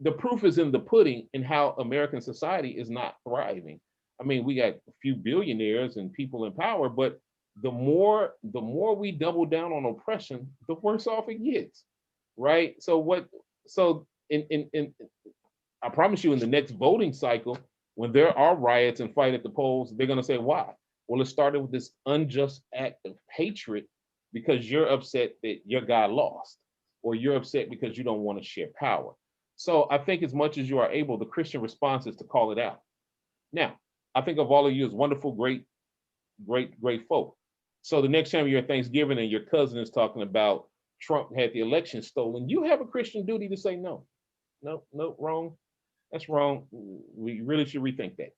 The proof is in the pudding in how American society is not thriving. I mean, we got a few billionaires and people in power, but the more we double down on oppression, the worse off it gets, right? So I promise you, in the next voting cycle, when there are riots and fight at the polls, they're going to say, why? Well, it started with this unjust act of hatred because you're upset that your guy lost, or you're upset because you don't want to share power. So I think as much as you are able, the Christian response is to call it out. Now, I think of all of you as wonderful, great folk. So the next time you're at Thanksgiving and your cousin is talking about Trump had the election stolen, you have a Christian duty to say no, wrong. That's wrong. We really should rethink that.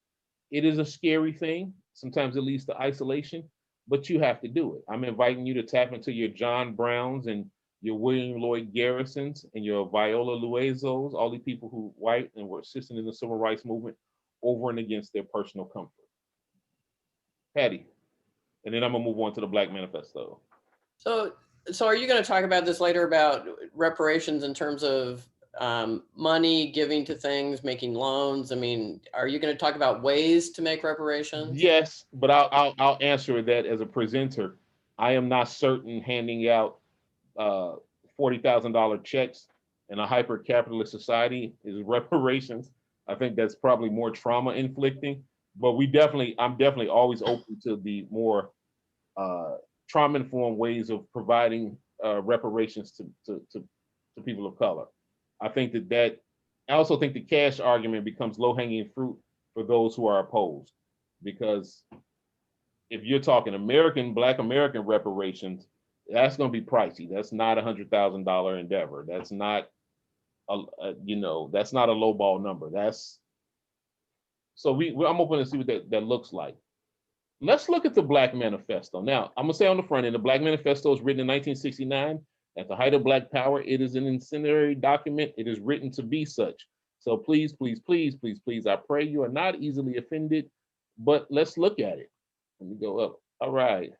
It is a scary thing. Sometimes it leads to isolation, but you have to do it. I'm inviting you to tap into your John Browns and your William Lloyd Garrisons and your Viola Luizos, all these people who white and were assisting in the civil rights movement over and against their personal comfort. Patty, and then I'm gonna move on to the Black Manifesto. So are you going to talk about this later about reparations in terms of money, giving to things, making loans? I mean, are you going to talk about ways to make reparations? Yes, but I'll answer that as a presenter. I am not certain handing out $40,000 checks in a hyper-capitalist society is reparations. I think that's probably more trauma inflicting, but I'm definitely always open to the more trauma informed ways of providing reparations to people of color. I think I also think the cash argument becomes low hanging fruit for those who are opposed, because if you're talking Black American reparations, that's going to be pricey. That's not $100,000 endeavor. That's not that's not a low ball number. I'm open to see what that looks like. Let's look at the Black Manifesto. Now, I'm gonna say on the front end, the Black Manifesto was written in 1969. At the height of Black power, it is an incendiary document. It is written to be such. So please, please, please, please, please, I pray you are not easily offended, but let's look at it. Let me go up. All right.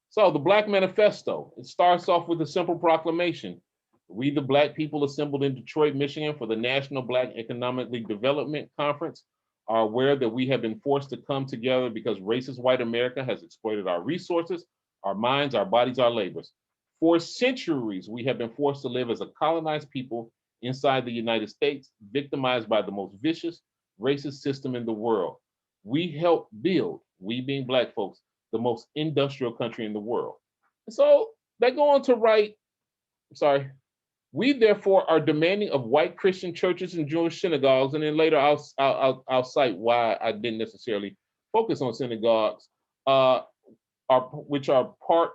So the Black Manifesto, it starts off with a simple proclamation. We, the Black people assembled in Detroit, Michigan for the National Black Economically Development Conference, are aware that we have been forced to come together because racist white America has exploited our resources, our minds, our bodies, our labors. For centuries, we have been forced to live as a colonized people inside the United States, victimized by the most vicious, racist system in the world. We helped build, we being Black folks, the most industrial country in the world. And so they go on to write, we therefore are demanding of white Christian churches and Jewish synagogues, and then later I'll cite why I didn't necessarily focus on synagogues,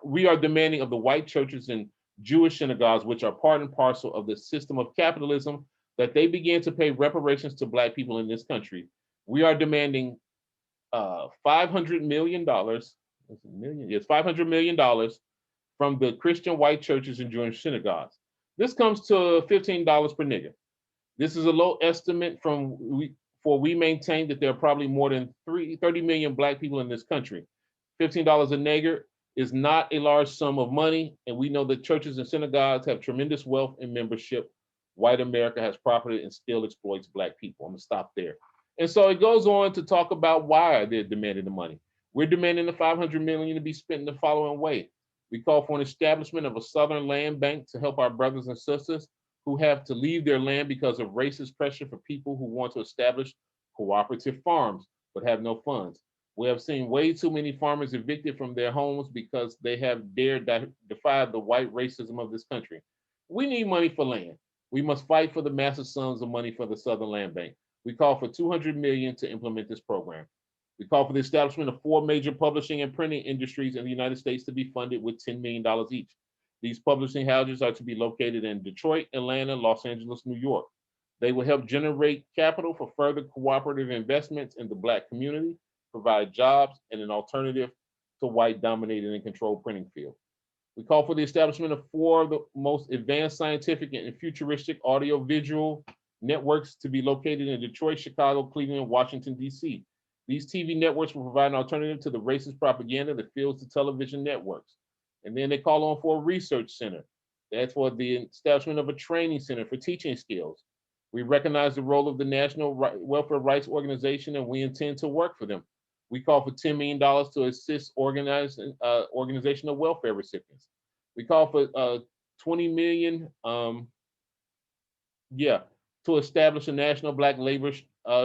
we are demanding of the white churches and Jewish synagogues, which are part and parcel of the system of capitalism, that they begin to pay reparations to Black people in this country. We are demanding $500 million. Yes, $500 million from the Christian white churches and Jewish synagogues. This comes to $15 per nigger. This is a low estimate for we maintain that there are probably more than 30 million Black people in this country. $15 a nigger is not a large sum of money, and we know that churches and synagogues have tremendous wealth and membership. White America has property and still exploits Black people. I'm gonna stop there. And so it goes on to talk about why they're demanding the money. We're demanding the $500 million to be spent in the following way. We call for an establishment of a Southern land bank to help our brothers and sisters who have to leave their land because of racist pressure for people who want to establish cooperative farms but have no funds. We have seen way too many farmers evicted from their homes because they have dared defy the white racism of this country. We need money for land. We must fight for the massive sums of money for the Southern Land Bank. We call for $200 million to implement this program. We call for the establishment of 4 major publishing and printing industries in the United States to be funded with $10 million each. These publishing houses are to be located in Detroit, Atlanta, Los Angeles, New York. They will help generate capital for further cooperative investments in the Black community, provide jobs, and an alternative to white-dominated and controlled printing field. We call for the establishment of 4 of the most advanced scientific and futuristic audio-visual networks to be located in Detroit, Chicago, Cleveland, and Washington, D.C. These TV networks will provide an alternative to the racist propaganda that fills the television networks. And then they call on for a research center. That's for the establishment of a training center for teaching skills. We recognize the role of the National Welfare Rights Organization, and we intend to work for them. We call for $10 million to assist organization of welfare recipients. We call for $20 million, to establish a National Black Labor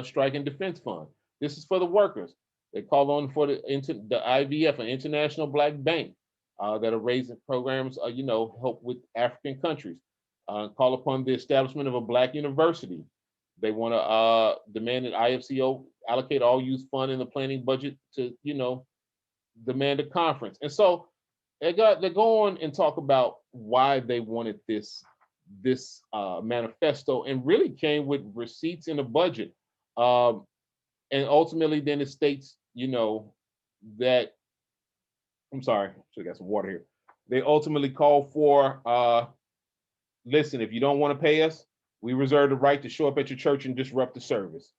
Strike and Defense Fund. This is for the workers. They call on for the IVF, an International Black Bank, that are raising programs, help with African countries. Call upon the establishment of a Black university. They want to demand that IFCO allocate all youth fund in the planning budget to, demand a conference. And so they go on and talk about why they wanted this manifesto, and really came with receipts in a budget. And ultimately then it states, that, I'm sorry, should have got some water here. They ultimately call for, listen, if you don't want to pay us, we reserve the right to show up at your church and disrupt the service.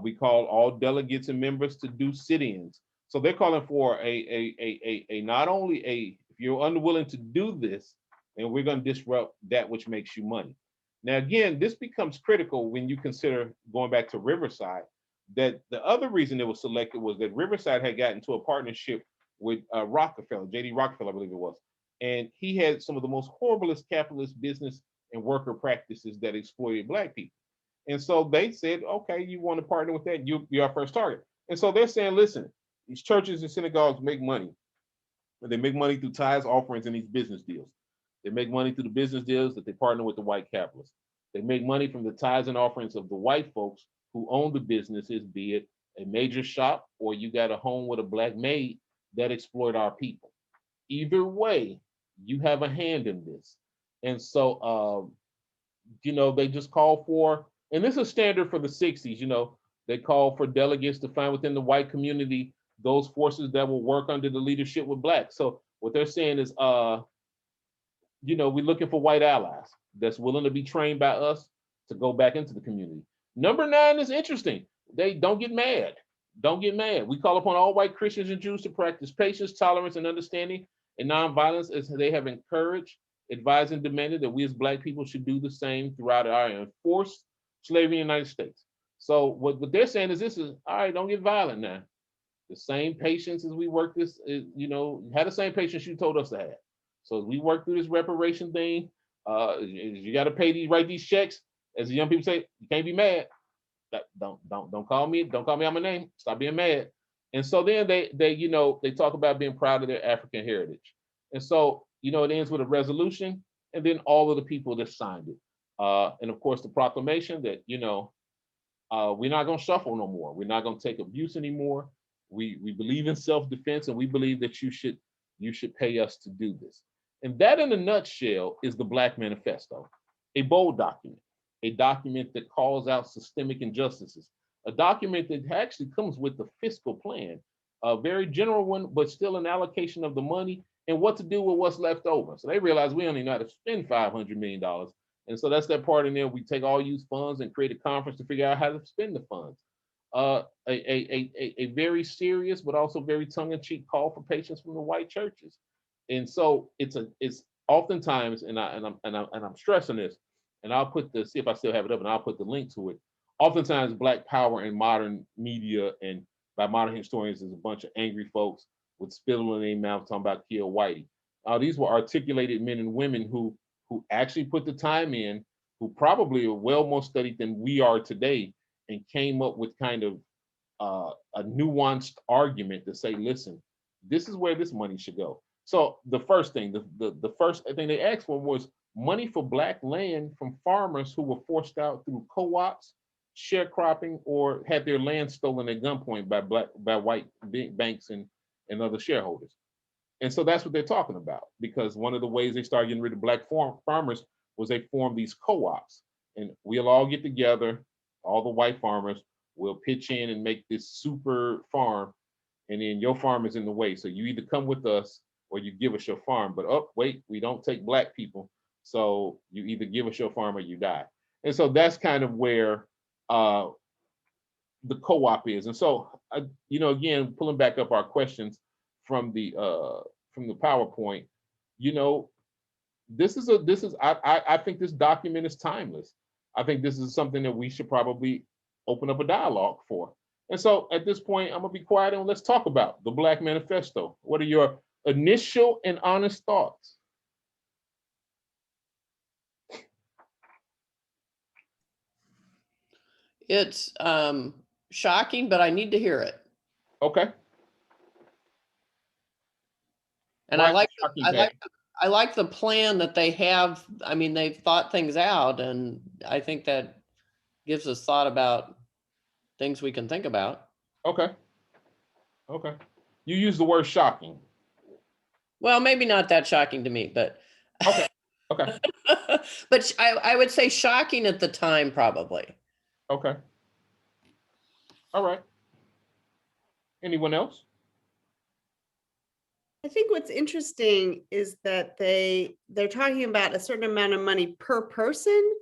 We call all delegates and members to do sit-ins. So they're calling for a not only if you're unwilling to do this, then we're going to disrupt that which makes you money. Now, again, this becomes critical when you consider, going back to Riverside, that the other reason it was selected was that Riverside had gotten into a partnership with Rockefeller, J.D. Rockefeller, I believe it was. And he had some of the most horriblest capitalist business and worker practices that exploited Black people. And so they said, okay, you want to partner with that, you're our first target. And so they're saying, listen, these churches and synagogues make money. They make money through tithes, offerings, and these business deals. They make money through the business deals that they partner with the white capitalists. They make money from the tithes and offerings of the white folks who own the businesses, be it a major shop or you got a home with a black maid that exploit our people. Either way, you have a hand in this. And so, they just call for, and this is standard for the 60s, they call for delegates to find within the white community those forces that will work under the leadership with blacks. So what they're saying is, we're looking for white allies that's willing to be trained by us to go back into the community. Number 9 is interesting. They don't get mad. Don't get mad. We call upon all white Christians and Jews to practice patience, tolerance, and understanding and nonviolence as they have encouraged, advised, and demanded that we as black people should do the same throughout our enforced slavery in the United States. So what they're saying is this is, all right, don't get violent now. The same patience as we work this, have the same patience you told us to have. So as we work through this reparation thing, you got to write these checks. As the young people say, you can't be mad. Don't call me out my name. Stop being mad. And so then they talk about being proud of their African heritage. And so, it ends with a resolution and then all of the people that signed it. And of course, the proclamation that, we're not going to shuffle no more. We're not going to take abuse anymore. We believe in self-defense, and we believe that you should pay us to do this. And that, in a nutshell, is the Black Manifesto, a bold document, a document that calls out systemic injustices, a document that actually comes with the fiscal plan, a very general one, but still an allocation of the money and what to do with what's left over. So they realize we only know how to spend $500 million. And so that's that part in there. We take all use funds and create a conference to figure out how to spend the funds. A very serious, but also very tongue-in-cheek call for patience from the white churches. And so it's oftentimes, and I'm stressing this, and I'll put see if I still have it up, and I'll put the link to it. Oftentimes, Black power in modern media and by modern historians is a bunch of angry folks with spittle in their mouth talking about kill Whitey. These were articulated men and women who actually put the time in, who probably are well more studied than we are today, and came up with kind of a nuanced argument to say, listen, this is where this money should go. So the first thing, the first thing they asked for was money for Black land from farmers who were forced out through co-ops, sharecropping, or had their land stolen at gunpoint by white banks and other shareholders. And so that's what they're talking about, because one of the ways they started getting rid of Black farmers was they formed these co-ops, and we'll all get together, all the white farmers will pitch in and make this super farm, and then your farm is in the way. So you either come with us or you give us your farm, but wait, we don't take Black people. So you either give us your farm or you die. And so that's kind of where the co-op is. And so, again, pulling back up our questions from the PowerPoint, I think this document is timeless. I think this is something that we should probably open up a dialogue for. And so at this point, I'm gonna be quiet and let's talk about the Black Manifesto. What are your initial and honest thoughts? It's shocking, but I need to hear it. Okay. And I like the plan that they have. I mean, they've thought things out, and I think that gives us thought about things we can think about. Okay. You use the word shocking. Well, maybe not that shocking to me, but okay. But I would say shocking at the time, probably. Okay. All right. Anyone else? I think what's interesting is that they're talking about a certain amount of money per person,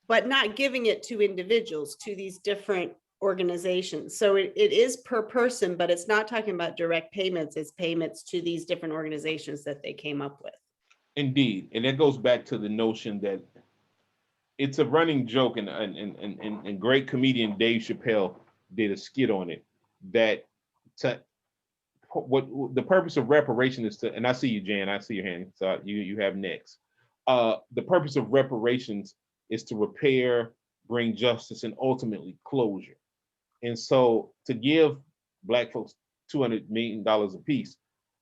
but not giving it to individuals, to these different organizations. So it is per person, but it's not talking about direct payments. It's payments to these different organizations that they came up with. Indeed. And that goes back to the notion that it's a running joke, and great comedian Dave Chappelle did a skit on it, that what the purpose of reparation is to, and I see you, Jan, I see your hand, so you have next. The purpose of reparations is to repair bring justice and ultimately closure. And so to give Black folks $200 million apiece,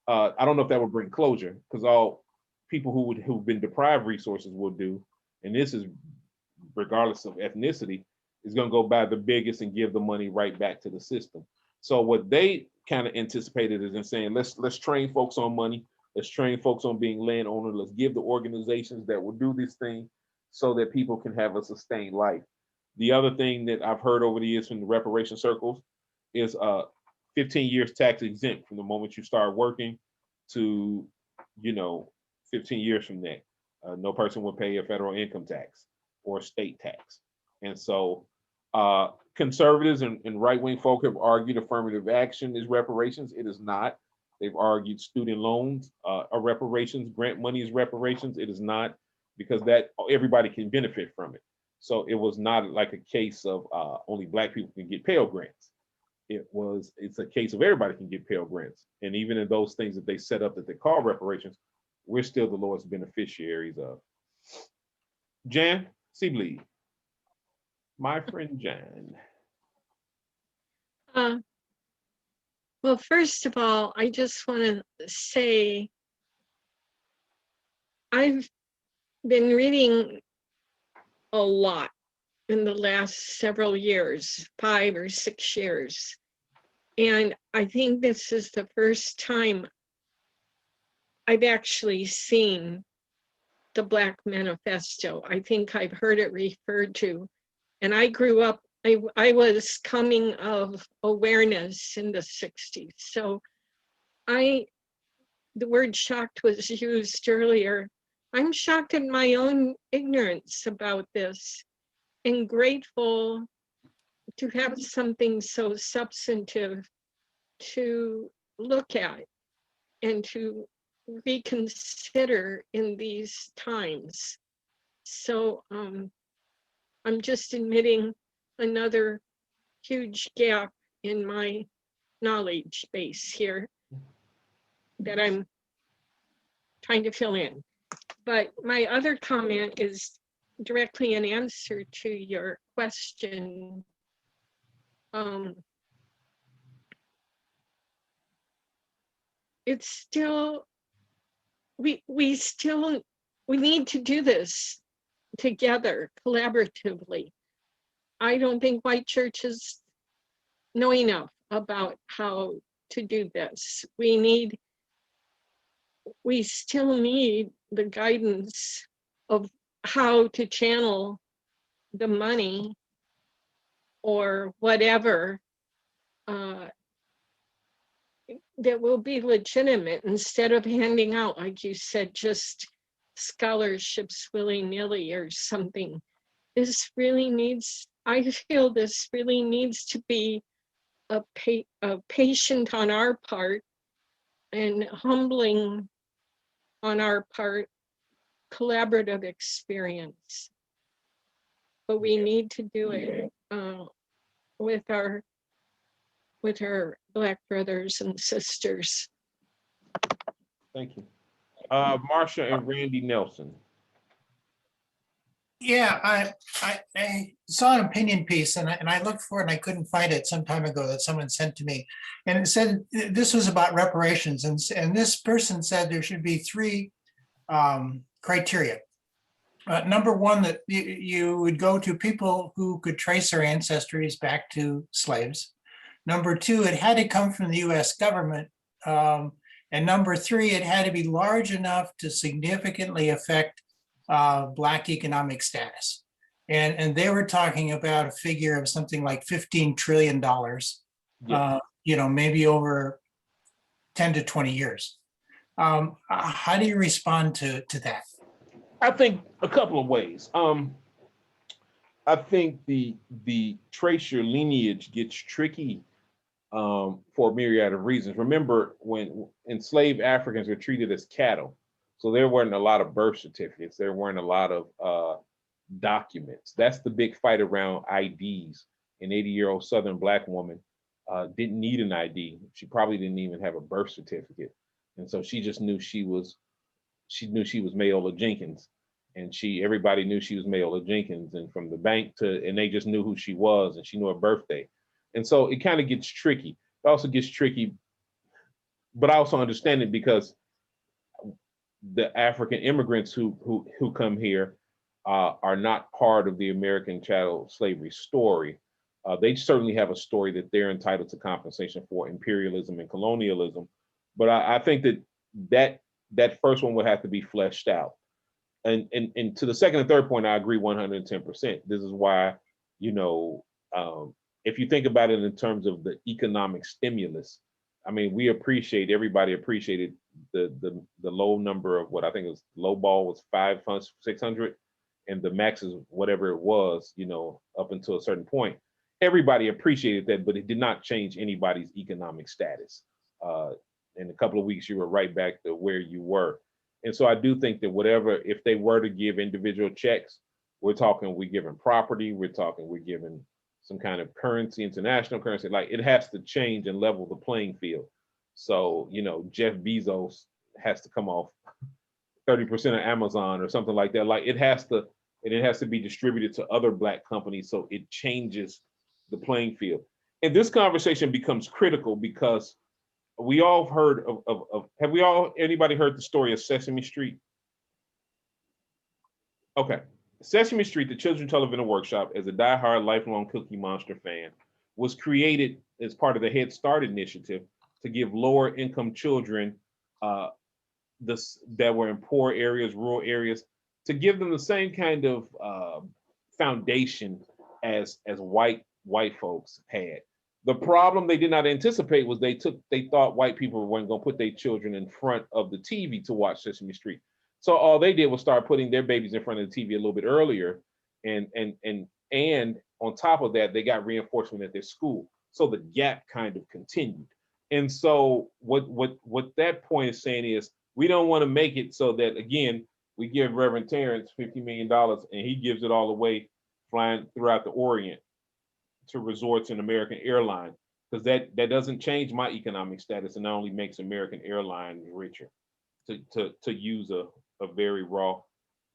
I don't know if that would bring closure, because all people who've been deprived resources will do, and this is regardless of ethnicity, is going to go buy the biggest and give the money right back to the system. So what they kind of anticipated is in saying, let's train folks on money, let's train folks on being landowner, let's give the organizations that will do this thing so that people can have a sustained life. The other thing that I've heard over the years from the reparation circles is 15 years tax exempt from the moment you start working to, 15 years from that. No person will pay a federal income tax or state tax. And so conservatives and right-wing folk have argued affirmative action is reparations. It is not. They've argued student loans are reparations, grant money is reparations. It is not, because that everybody can benefit from it. So it was not like a case of only Black people can get Pell Grants. It's a case of everybody can get Pell Grants. And even in those things that they set up that they call reparations, we're still the lowest beneficiaries of. Jan Sibley, my friend Jan. Well, first of all, I just want to say I've been reading a lot in the last several years, 5 or 6 years. And I think this is the first time I've actually seen the Black Manifesto. I think I've heard it referred to. And I grew up, I was coming of awareness in the 60s. So the word shocked was used earlier. I'm shocked at my own ignorance about this and grateful to have something so substantive to look at and to reconsider in these times. So I'm just admitting another huge gap in my knowledge base here that I'm trying to fill in. But my other comment is directly in answer to your question. It's still, we need to do this together, collaboratively. I don't think white churches know enough about how to do this. We still need the guidance of how to channel the money or whatever that will be legitimate, instead of handing out, like you said, just scholarships willy-nilly or something. This really needs, I feel this really needs to be a patient on our part and humbling on our part, collaborative experience. But we need to do it with our Black brothers and sisters. Thank you. Marsha and Randy Nelson. Yeah, I saw an opinion piece and I looked for it and I couldn't find it some time ago that someone sent to me. And it said this was about reparations. And this person said there should be 3 criteria. Number one, that you would go to people who could trace their ancestries back to slaves. Number 2, it had to come from the US government. And number 3, it had to be large enough to significantly affect Black economic status. And they were talking about a figure of something like $15 trillion, maybe over 10 to 20 years. How do you respond to that? I think a couple of ways. I think the trace your lineage gets tricky for a myriad of reasons. Remember, when enslaved Africans were treated as cattle, so there weren't a lot of birth certificates, there weren't a lot of documents. That's the big fight around IDs. An 80-year-old Southern Black woman didn't need an ID. She probably didn't even have a birth certificate, and so she just knew she was Mayola Jenkins. and everybody knew she was Mayola Jenkins, and from the bank and they just knew who she was, and she knew her birthday. And so it kind of gets tricky. It also gets tricky, but I also understand it because the African immigrants who come here are not part of the American chattel slavery story. They certainly have a story that they're entitled to compensation for, imperialism and colonialism. But I think that first one would have to be fleshed out. And to the second and third point, I agree 110%. This is why, if you think about it in terms of the economic stimulus, I mean, everybody appreciated the low number of what I think was low ball was 500, 600, and the max is whatever it was, up until a certain point. Everybody appreciated that, but it did not change anybody's economic status. In a couple of weeks, you were right back to where you were. And so I do think that if they were to give individual checks, we're giving property, we're giving some kind of currency, international currency, like it has to change and level the playing field. So, Jeff Bezos has to come off 30% of Amazon or something like that. Like it has to be distributed to other Black companies so it changes the playing field. And this conversation becomes critical because we all heard anybody heard the story of Sesame Street? Okay. Sesame Street, the Children's Television Workshop, as a diehard lifelong Cookie Monster fan, was created as part of the Head Start initiative to give lower income children that were in poor areas, rural areas, to give them the same kind of foundation as white folks had. The problem they did not anticipate was they thought white people weren't going to put their children in front of the TV to watch Sesame Street. So all they did was start putting their babies in front of the TV a little bit earlier, and on top of that, they got reinforcement at their school. So the gap kind of continued. And so what that point is saying is we don't want to make it so that, again, we give Reverend Terrance $50 million and he gives it all away flying throughout the Orient to resorts in American Airlines, because that doesn't change my economic status and not only makes American Airlines richer, to use a very raw,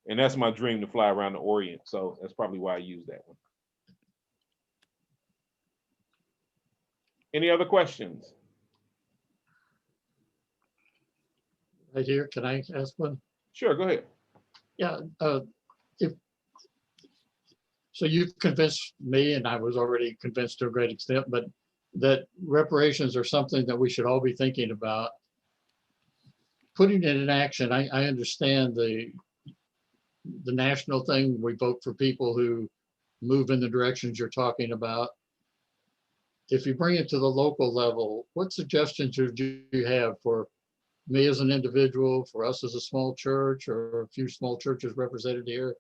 and that's my dream, to fly around the Orient. So that's probably why I use that one. Any other questions? Right here, can I ask one? Sure, go ahead. Yeah, so you've convinced me, and I was already convinced to a great extent, but that reparations are something that we should all be thinking about. Putting it in action, I understand the national thing. We vote for people who move in the directions you're talking about. If you bring it to the local level, what suggestions would you have for me as an individual, for us as a small church, or a few small churches represented here,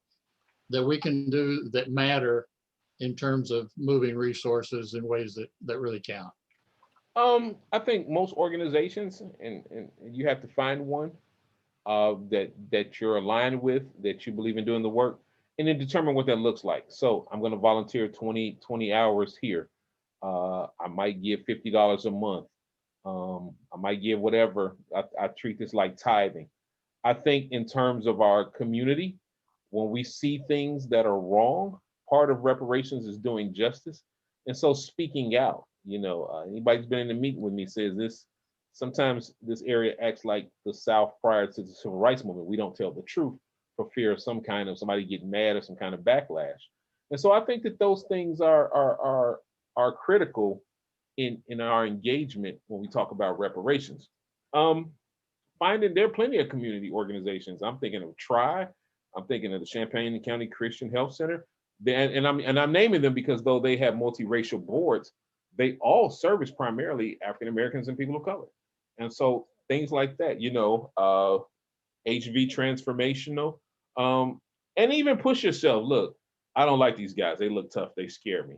that we can do that matter in terms of moving resources in ways that really count? I think most organizations, and you have to find one that you're aligned with, that you believe in doing the work, and then determine what that looks like. So I'm going to volunteer 20 hours here. I might give $50 a month. I might give whatever. I treat this like tithing. I think in terms of our community, when we see things that are wrong, part of reparations is doing justice. And so speaking out, anybody who's been in the meeting with me says this, sometimes this area acts like the South prior to the Civil Rights Movement. We don't tell the truth for fear of somebody getting mad or some kind of backlash. And so I think that those things are critical in our engagement when we talk about reparations. Finding there are plenty of community organizations. I'm thinking of TRI. I'm thinking of the Champaign County Christian Health Center. And I'm naming them because though they have multiracial boards, they all service primarily African Americans and people of color. And so things like that, HV Transformational, and even push yourself. Look, I don't like these guys. They look tough. They scare me,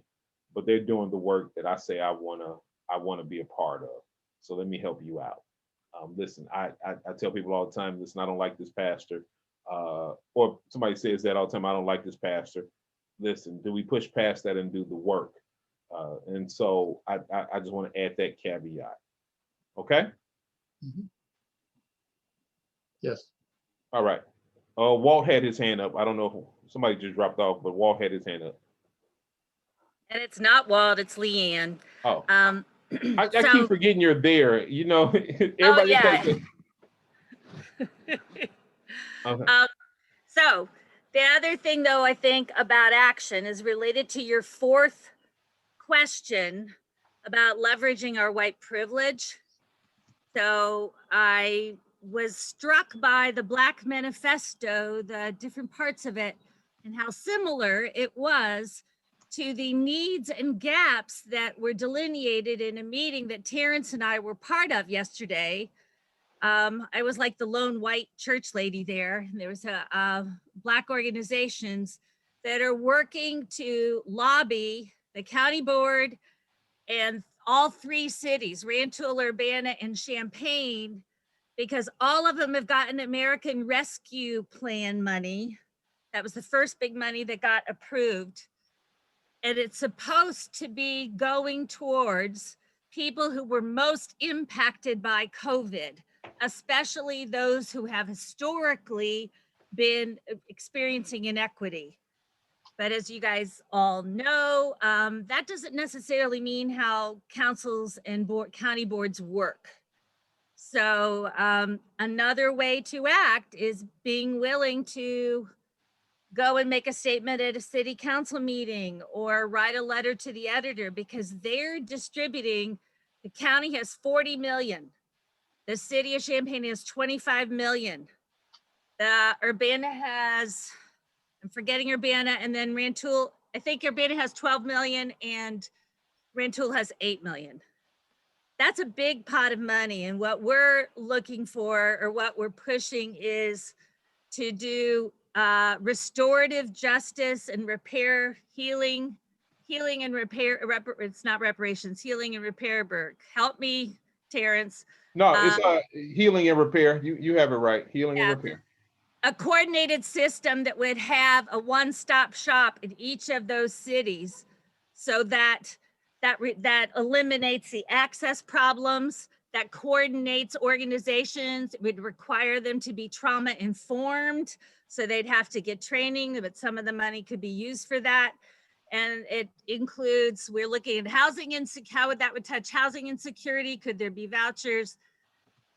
but they're doing the work that I say I wanna be a part of. So let me help you out. Listen, I tell people all the time, listen, I don't like this pastor. Or somebody says that all the time, I don't like this pastor. Listen, do we push past that and do the work? And so I just want to add that caveat. Okay? Mm-hmm. Yes. All right. Walt had his hand up. I don't know if somebody just dropped off, but Walt had his hand up. And it's not Walt, it's Leanne. Oh, I I keep forgetting you're there. You know, everybody else has okay. So the other thing, though, I think about action is related to your fourth question about leveraging our white privilege. So I was struck by the Black Manifesto, the different parts of it, and how similar it was to the needs and gaps that were delineated in a meeting that Terrance and I were part of yesterday. I was like the lone white church lady there. There was Black organizations that are working to lobby the county board and all three cities, Rantoul, Urbana, and Champaign, because all of them have gotten American Rescue Plan money. That was the first big money that got approved. And it's supposed to be going towards people who were most impacted by COVID, especially those who have historically been experiencing inequity. But as you guys all know, that doesn't necessarily mean how councils and county boards work. So another way to act is being willing to go and make a statement at a city council meeting or write a letter to the editor, because they're distributing. The county has 40 million. The city of Champaign has 25 million. Urbana has, I'm forgetting Urbana, and then Rantoul, I think Urbana has 12 million and Rantoul has 8 million. That's a big pot of money. And what we're looking for, or what we're pushing, is to do restorative justice and repair, healing and repair. It's not reparations, healing and repair. Burke, help me, Terrance. No, it's healing and repair. You have it right. Healing and repair. A coordinated system that would have a one-stop shop in each of those cities, so that eliminates the access problems, that coordinates organizations. It would require them to be trauma informed, so they'd have to get training, but some of the money could be used for that. And it includes, we're looking at housing insecurity, how that would touch housing insecurity. Could there be vouchers?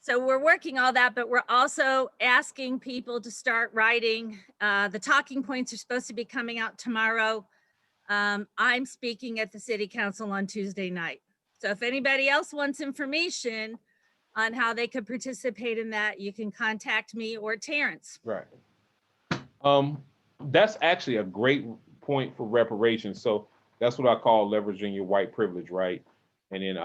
So we're working all that, but we're also asking people to start writing. The talking points are supposed to be coming out tomorrow. I'm speaking at the city council on Tuesday night. So if anybody else wants information on how they could participate in that, you can contact me or Terrance. Right. That's actually a great point for reparations. So that's what I call leveraging your white privilege, right? And then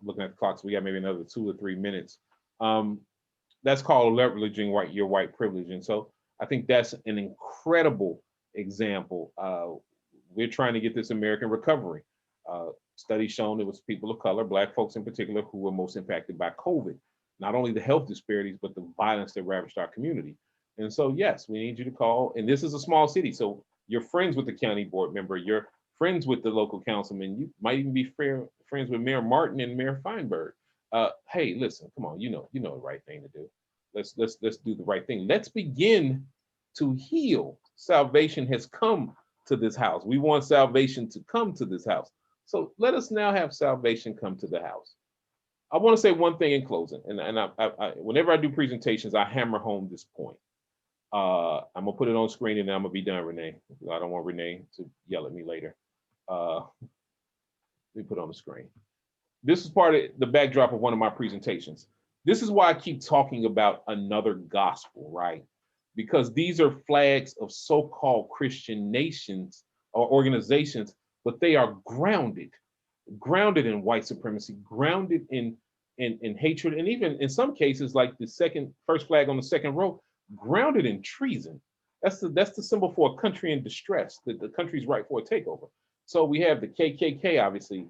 looking at the clock, so we got maybe another 2 or 3 minutes. That's called leveraging your white privilege. And so I think that's an incredible example. We're trying to get this American recovery. Studies shown it was people of color, Black folks in particular, who were most impacted by COVID. Not only the health disparities, but the violence that ravaged our community. And so, yes, we need you to call. And this is a small city, so you're friends with the county board member, you're friends with the local councilman, you might even be friends with Mayor Martin and Mayor Feinberg. Hey, listen, come on, you know the right thing to do. Let's do the right thing. Let's begin to heal. Salvation has come to this house. We want salvation to come to this house. So let us now have salvation come to the house. I want to say one thing in closing, and I whenever I do presentations, I hammer home this point. I'm gonna put it on screen and then I'm gonna be done, Renee. I don't want Renee to yell at me later. Let me put it on the screen. This is part of the backdrop of one of my presentations. This is why I keep talking about another gospel, right? Because these are flags of so-called Christian nations or organizations, but they are grounded in white supremacy, grounded in hatred, and even in some cases, like the first flag on the second row, grounded in treason. That's the symbol for a country in distress, that the country's right for a takeover. So we have the KKK, obviously,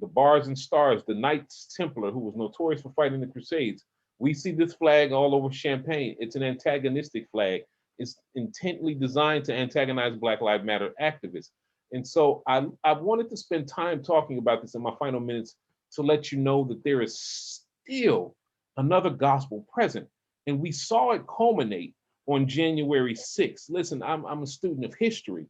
the Bars and Stars, the Knights Templar, who was notorious for fighting the Crusades. We see this flag all over Champaign. It's an antagonistic flag. It's intently designed to antagonize Black Lives Matter activists. And so I wanted to spend time talking about this in my final minutes to let you know that there is still another gospel present. And we saw it culminate on January 6th. Listen, I'm a student of history.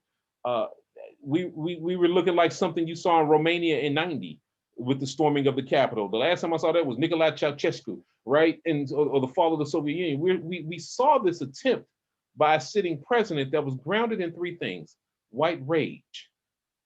We were looking like something you saw in Romania in 90 with the storming of the Capitol. The last time I saw that was Nicolae Ceausescu, right? Or the fall of the Soviet Union. We saw this attempt by a sitting president that was grounded in three things: white rage,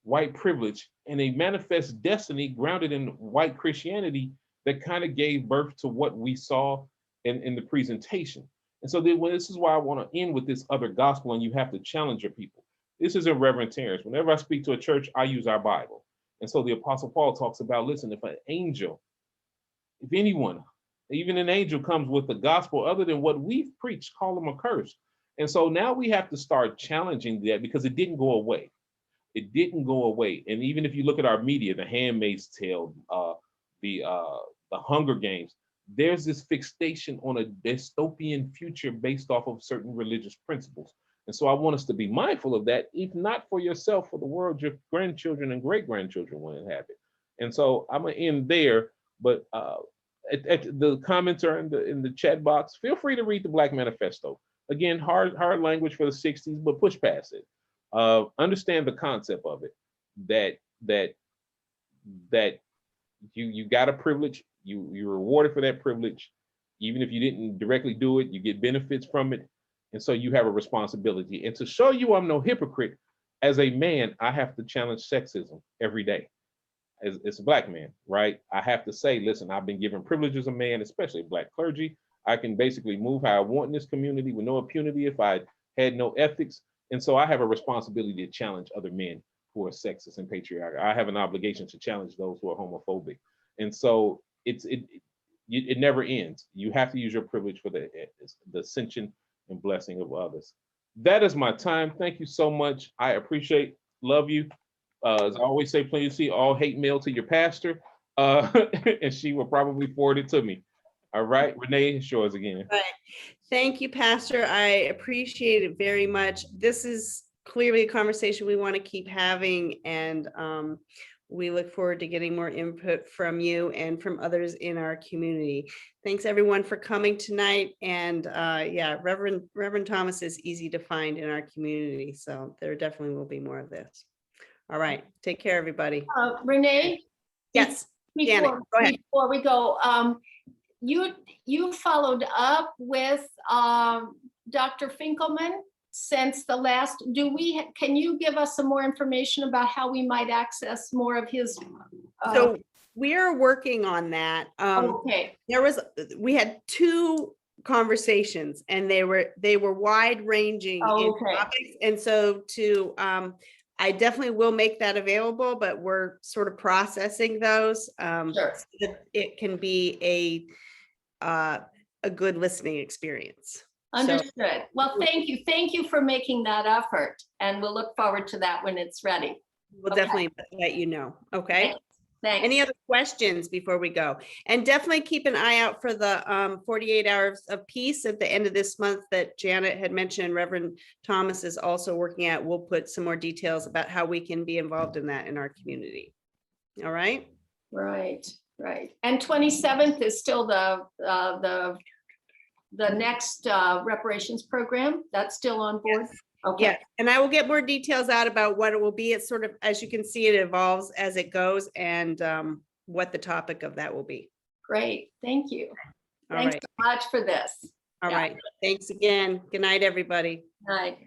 white privilege, and a manifest destiny grounded in white Christianity that kind of gave birth to what we saw in the presentation. And so this is why I want to end with this other gospel, and you have to challenge your people. This isn't Reverend Terrance. Whenever I speak to a church, I use our Bible. And so the Apostle Paul talks about, listen, if an angel, if anyone, even an angel comes with the gospel other than what we've preached, call them a curse. And so now we have to start challenging that, because it didn't go away. It didn't go away. And even if you look at our media, The Handmaid's Tale, the Hunger Games, there's this fixation on a dystopian future based off of certain religious principles. And so I want us to be mindful of that, if not for yourself, for the world, your grandchildren and great-grandchildren will inhabit. And so I'm gonna end there, but at the comments are in the chat box. Feel free to read the Black Manifesto. Again, hard language for the 60s, but push past it. Understand the concept of it, that you got a privilege, you're rewarded for that privilege. Even if you didn't directly do it, you get benefits from it. And so you have a responsibility. And to show you I'm no hypocrite, as a man, I have to challenge sexism every day. As a Black man, right? I have to say, listen, I've been given privilege as a man, especially Black clergy. I can basically move how I want in this community with no impunity if I had no ethics. And so I have a responsibility to challenge other men who are sexist and patriarchal. I have an obligation to challenge those who are homophobic. And so it never ends. You have to use your privilege for the ascension and blessing of others. That is my time. Thank you so much. I appreciate, love you. As I always say, please see all hate mail to your pastor, and she will probably forward it to me. All right, Renee, it's yours again. Right. Thank you, Pastor. I appreciate it very much. This is clearly a conversation we want to keep having, and we look forward to getting more input from you and from others in our community. Thanks everyone for coming tonight. And yeah, Reverend Thomas is easy to find in our community, so there definitely will be more of this. All right, take care, everybody. Renee? Yes, Janet, go ahead. Before we go, you followed up with Dr. Finkelman since the last, can you give us some more information about how we might access more of his? So we are working on that. Okay. We had 2 conversations, and they were wide ranging in topics. And so I definitely will make that available, but we're sort of processing those so that it can be a good listening experience. Understood. So, well, thank you. Thank you for making that effort, and we'll look forward to that when it's ready. We'll definitely let you know. Okay. Thanks. Any other questions before we go? And definitely keep an eye out for the 48 hours of peace at the end of this month that Janet had mentioned. Reverend Thomas is also working at. We'll put some more details about how we can be involved in that in our community. All right. Right. And 27th is still the next reparations program. That's still on board. Yes. Okay. Yeah, and I will get more details out about what it will be. It's sort of, as you can see, it evolves as it goes, and what the topic of that will be. Great, thank you. All Thanks right. so much for this. All right, thanks again. Good night, everybody. Night.